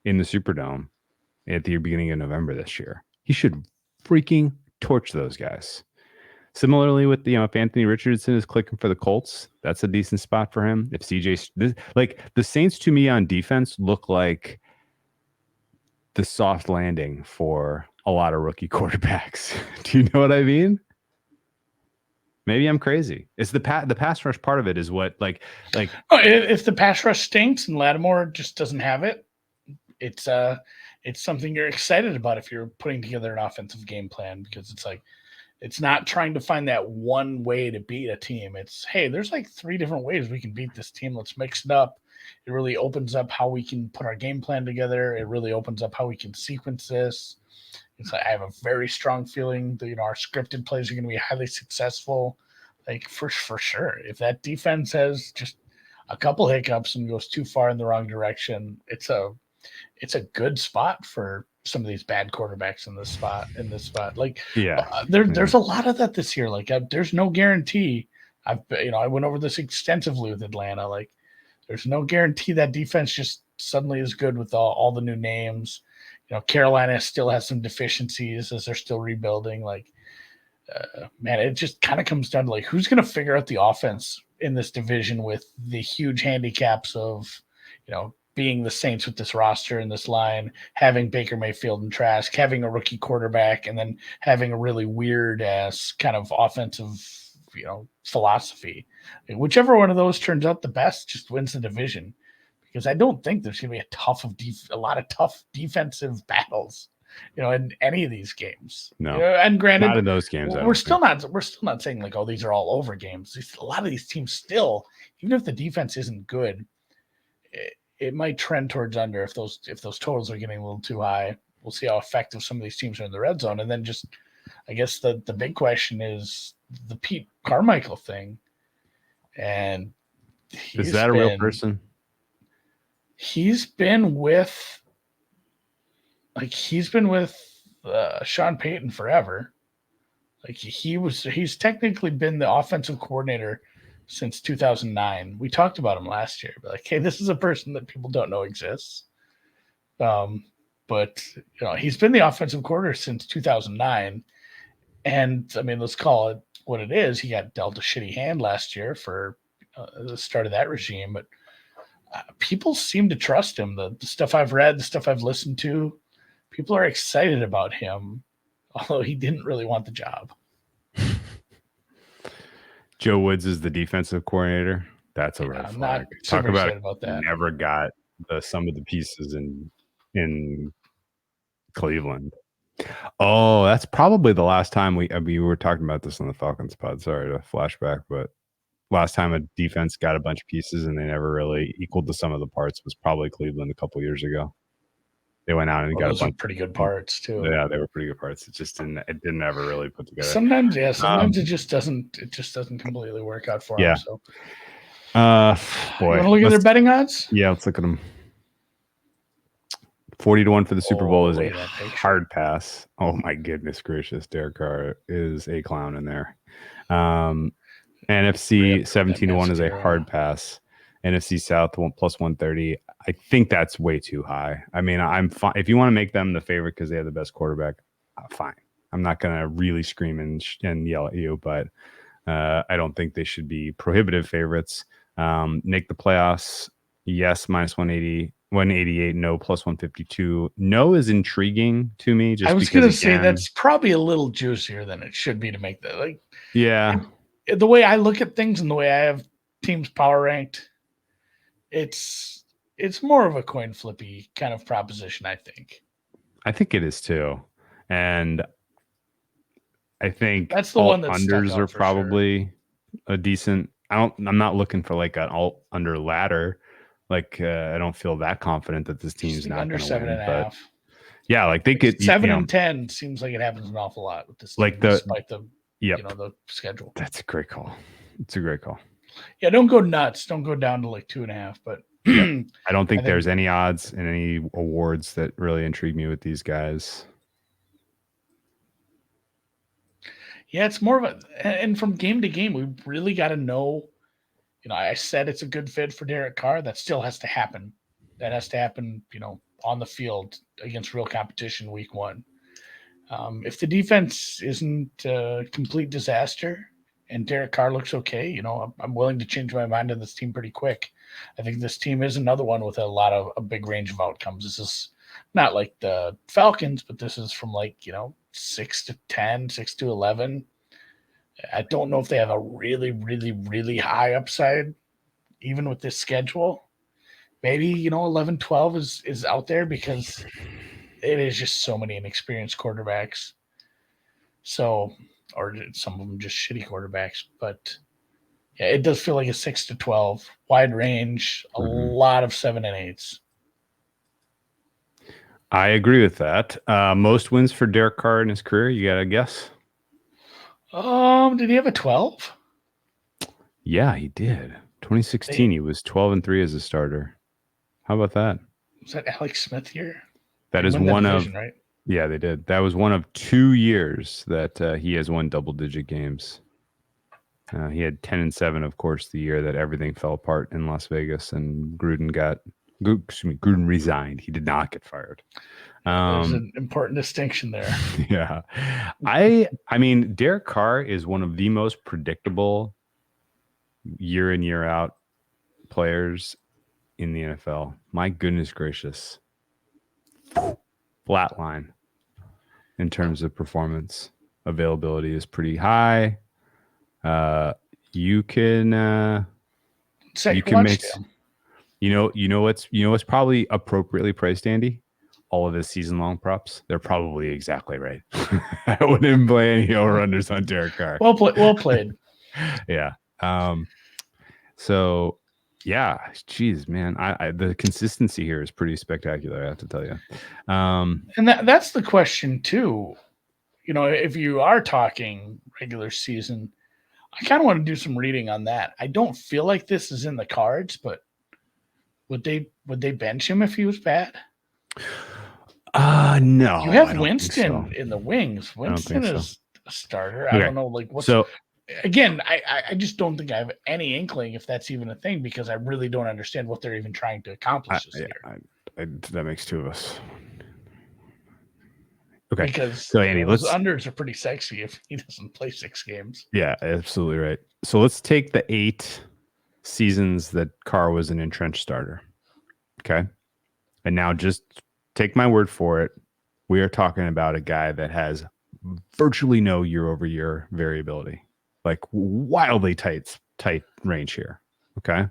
in the Superdome at the beginning of November this year. He should freaking torch those guys. Similarly with if Anthony Richardson is clicking for the Colts, that's a decent spot for him. If like the Saints to me on defense look like the soft landing for a lot of rookie quarterbacks. Do you know what I mean? Maybe I'm crazy. It's the pass rush part of it is what like if the pass rush stinks and Lattimore just doesn't have it, it's something you're excited about if you're putting together an offensive game plan, because it's like it's not trying to find that one way to beat a team. It's, hey, there's like 3 different ways we can beat this team. Let's mix it up. It really opens up how we can put our game plan together. It really opens up how we can sequence this. It's like I have a very strong feeling that our scripted plays are going to be highly successful. Like for sure. If that defense has just a couple hiccups and goes too far in the wrong direction, it's a good spot for some of these bad quarterbacks in this spot. Like, there's a lot of that this year. Like, there's no guarantee. I went over this extensively with Atlanta. Like, there's no guarantee that defense just suddenly is good with all the new names. Carolina still has some deficiencies as they're still rebuilding. Like, man, it just kind of comes down to like who's going to figure out the offense in this division with the huge handicaps of, being the Saints with this roster and this line, having Baker Mayfield and Trask, having a rookie quarterback, and then having a really weird ass kind of offensive, philosophy. Whichever one of those turns out the best just wins the division, because I don't think there's going to be a lot of tough defensive battles, in any of these games. No, and granted, not in those games. We're still not saying like, oh, these are all over games. A lot of these teams still, even if the defense isn't good, it might trend towards under if those totals are getting a little too high. We'll see how effective some of these teams are in the red zone. And then just, I guess the big question is the Pete Carmichael thing. And is that a real person? He's been with Sean Payton forever. Like he's technically been the offensive coordinator since 2009. We talked about him last year, but like, hey, this is a person that people don't know exists. But he's been the offensive coordinator since 2009. And I mean, let's call it what it is. He got dealt a shitty hand last year for the start of that regime, but people seem to trust him. The stuff I've read, the stuff I've listened to, people are excited about him, although he didn't really want the job. Joe Woods is the defensive coordinator. That's a red flag. Talk about that. Never got some of the pieces in Cleveland. Oh, that's probably the last time we were talking about this on the Falcons pod. Sorry to flashback, but last time a defense got a bunch of pieces and they never really equaled the sum of the parts was probably Cleveland a couple years ago. They went out and got a bunch of pretty good parts too. Yeah, they were pretty good parts. It didn't ever really put together. Sometimes it just doesn't completely work out for them. So, boy, you want to look at their betting odds? Yeah, let's look at them. 40-1 for the Super Bowl is a hard pass. Oh my goodness gracious, Derek Carr is a clown in there. NFC 17-1 is a hard pass. NFC South plus 130. I think that's way too high. I mean, I'm fine if you want to make them the favorite because they have the best quarterback. Fine. I'm not gonna really scream and yell at you, but I don't think they should be prohibitive favorites. Make the playoffs. Yes, minus 180, 188. No, plus 152. No is intriguing to me. Just I was gonna say that's probably a little juicier than it should be to make that. Like, yeah, the way I look at things and the way I have teams power ranked, it's more of a coin flippy kind of proposition, I think. I think it is too. And I think that's the one that unders are probably a decent. I'm not looking for like an alt under ladder. Like I don't feel that confident that this team's not under going to win. 7.5. But yeah, like they could 7 and 10 seems like it happens an awful lot with this team, like despite the the schedule. That's a great call. It's a great call. Yeah, don't go nuts. Don't go down to like 2.5. But I don't think there's any odds and any awards that really intrigue me with these guys. Yeah, it's more of and from game to game, we really got to know. I said it's a good fit for Derek Carr. That still has to happen. That has to happen, on the field against real competition week 1. If the defense isn't a complete disaster and Derek Carr looks okay, you know, I'm willing to change my mind on this team pretty quick. I think this team is another one with a big range of outcomes. This is not like the Falcons, but this is from 6 to 10, 6 to 11. I don't know if they have a really, really, really high upside, even with this schedule. Maybe, 11, 12 is out there because it is just so many inexperienced quarterbacks. So, or some of them just shitty quarterbacks. But yeah, it does feel like a 6 to 12 wide range, a lot of 7 and 8s. I agree with that. Most wins for Derek Carr in his career, you got to guess? Did he have a 12? Yeah, he did. 2016, he was 12-3 as a starter. How about that? Was that Alex Smith year? That is one division, of, right? Yeah, they did. That was one of 2 years that he has won double-digit games. He had 10-7, of course, the year that everything fell apart in Las Vegas and Gruden resigned. He did not get fired. There's an important distinction there. Yeah. I mean, Derek Carr is one of the most predictable year in, year out players in the NFL. My goodness gracious. Flat line in terms of performance. Availability is pretty high. You can make, what's probably appropriately priced, Andy? All of his season-long props. They're probably exactly right. I wouldn't play any over-unders on Derek Carr. Well played. Yeah. So yeah, geez, man, I the consistency here is pretty spectacular, I have to tell you. And that's the question too. If you are talking regular season, I kind of want to do some reading on that. I don't feel like this is in the cards, but would they bench him if he was bad? No. You have Winston in the wings. Winston is a starter. Okay. I don't know, again, I just don't think I have any inkling if that's even a thing because I really don't understand what they're even trying to accomplish this year. That makes 2 of us. Okay. Because so Andy, those unders are pretty sexy if he doesn't play 6 games. Yeah, absolutely right. So let's take the 8 seasons that Carr was an entrenched starter. Okay. And now just take my word for it. We are talking about a guy that has virtually no year-over-year variability. Like wildly tight range here. Okay.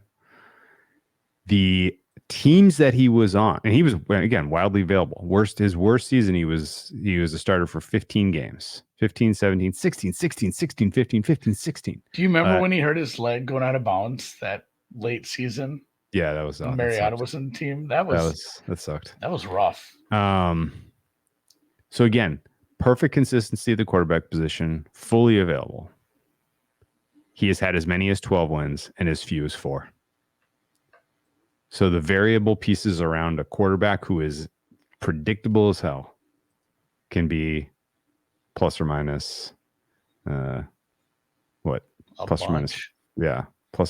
The teams that he was on, and he was, again, wildly available. His worst season, he was a starter for 15 games. 15, 17, 16, 16, 16, 15, 15, 16. Do you remember when he hurt his leg going out of bounds that late season? Yeah, that was Mariota was in the team. That sucked. That was rough. So again, perfect consistency at the quarterback position, fully available. He has had as many as 12 wins and as few as 4. So the variable pieces around a quarterback who is predictable as hell can be plus or minus plus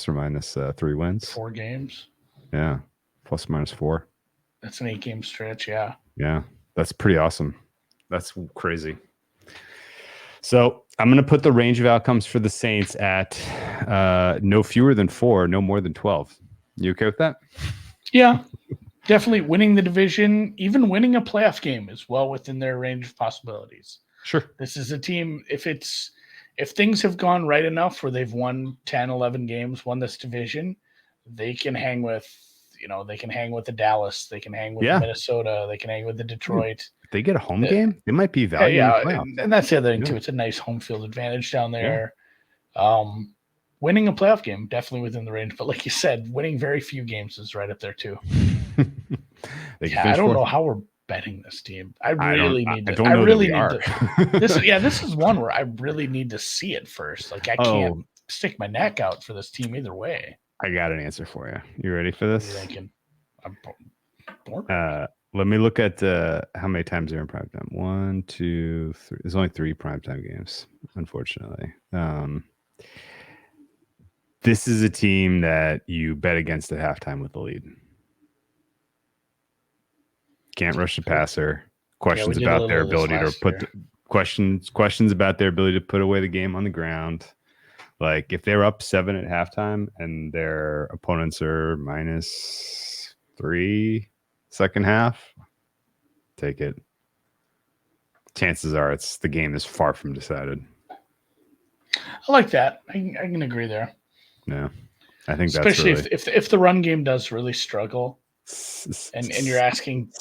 or minus 3 wins. 4 games. Yeah. Plus or minus 4. That's an 8-game stretch, yeah. Yeah. That's pretty awesome. That's crazy. So I'm going to put the range of outcomes for the Saints at no fewer than 4, no more than 12. You okay with that? Yeah, definitely winning the division, even winning a playoff game is well within their range of possibilities. Sure. This is a team, if things have gone right enough where they've won 10, 11 games, won this division, they can hang with, the Dallas, they can hang with the Minnesota, they can hang with the Detroit. If they get a home game, they might be valued in the playoffs. And that's the other thing too. It's a nice home field advantage down there. Yeah. Winning a playoff game, definitely within the range. But like you said, winning very few games is right up there too. I don't know how we're betting this team. I really need to. This is one where I really need to see it first. Like I can't stick my neck out for this team either way. I got an answer for you. You ready for this? What are you thinking? I'm bored. Let me look at how many times they're in primetime. 1, 2, 3. There's only 3 primetime games, unfortunately. This is a team that you bet against at halftime with the lead. Can't rush the passer. Questions about their ability to questions about their ability to put away the game on the ground. Like if they're up 7 at halftime and their opponents are -3 second half, take it. Chances are the game is far from decided. I like that. I can agree there. Yeah, I think especially that's if the run game does really struggle, and you're asking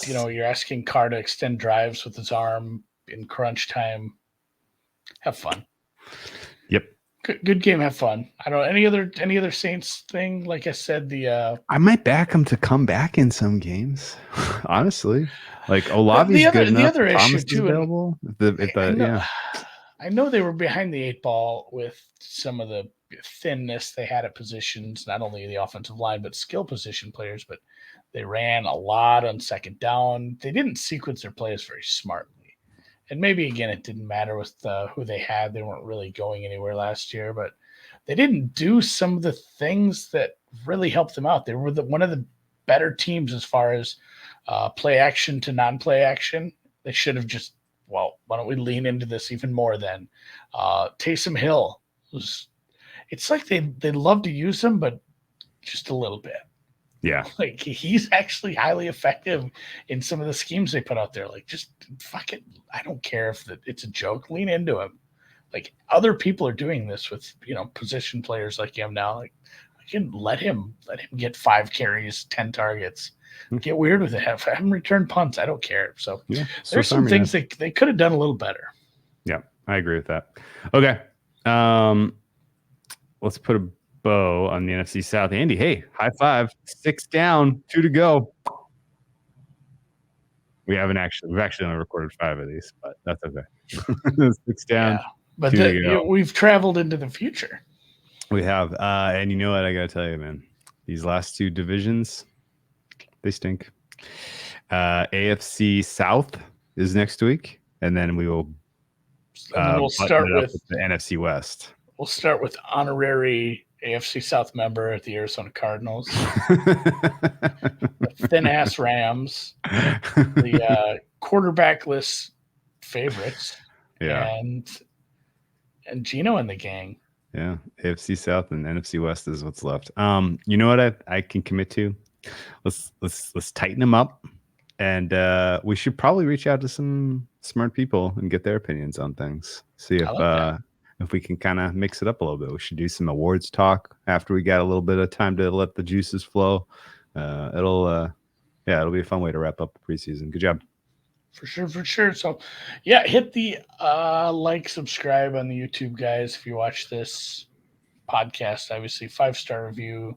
Carr to extend drives with his arm in crunch time. Have fun. Yep. Good game. Have fun. I don't know any other Saints thing. Like I said, I might back him to come back in some games. Honestly, like Olave's good enough. The other Thomas issue too. Available. I know they were behind the 8 ball with some of the thinness they had at positions, not only the offensive line but skill position players. But they ran a lot on second down. They didn't sequence their plays very smartly. And maybe, again, it didn't matter with who they had. They weren't really going anywhere last year, but they didn't do some of the things that really helped them out. They were one of the better teams as far as play action to non-play action. They should have just, why don't we lean into this even more then? Taysom Hill, it's like they love to use him, but just a little bit. Yeah. Like he's actually highly effective in some of the schemes they put out there. Like just fuck it. I don't care if it's a joke. Lean into him. Like other people are doing this with, position players like him now. Like I can let him get 5 carries, 10 targets. Get weird with it. Have him return punts. I don't care. So there's some things they could have done a little better. Yeah, I agree with that. Okay. Let's put a bow on the NFC South. Andy, hey, high five. 6 down, 2 to go. We've actually only recorded 5 of these, but that's okay. 6 down. Yeah, but we've traveled into the future. We have. And you know what? I got to tell you, man, these last 2 divisions, they stink. AFC South is next week, and then we will we'll start with the NFC West. We'll start with honorary AFC South member at the Arizona Cardinals, the thin-ass Rams, the quarterbackless favorites, and Gino and the gang. Yeah, AFC South and NFC West is what's left. You know what I can commit to? Let's tighten them up, and we should probably reach out to some smart people and get their opinions on things. See if we can kind of mix it up a little bit. We should do some awards talk after we got a little bit of time to let the juices flow. It'll be a fun way to wrap up the preseason. Good job. For sure. So, hit the subscribe on the YouTube, guys. If you watch this podcast, obviously 5-star review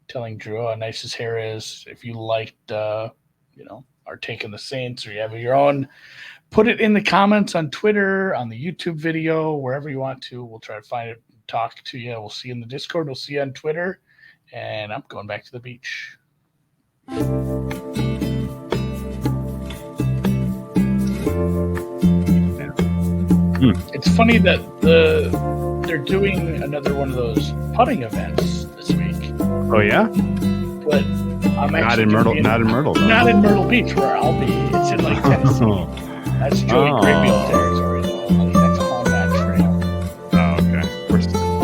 telling Drew how nice his hair is. If you liked, our take on the Saints, or you have your own, put it in the comments on Twitter, on the YouTube video, wherever you want to. We'll try to find it, talk to you. We'll see you in the Discord. We'll see you on Twitter. And I'm going back to the beach. It's funny that they're doing another one of those putting events this week. Oh yeah? But I'm actually not in Myrtle. Not in Myrtle Beach, where I'll be. It's in Tennessee. That's Joey Grayfield there.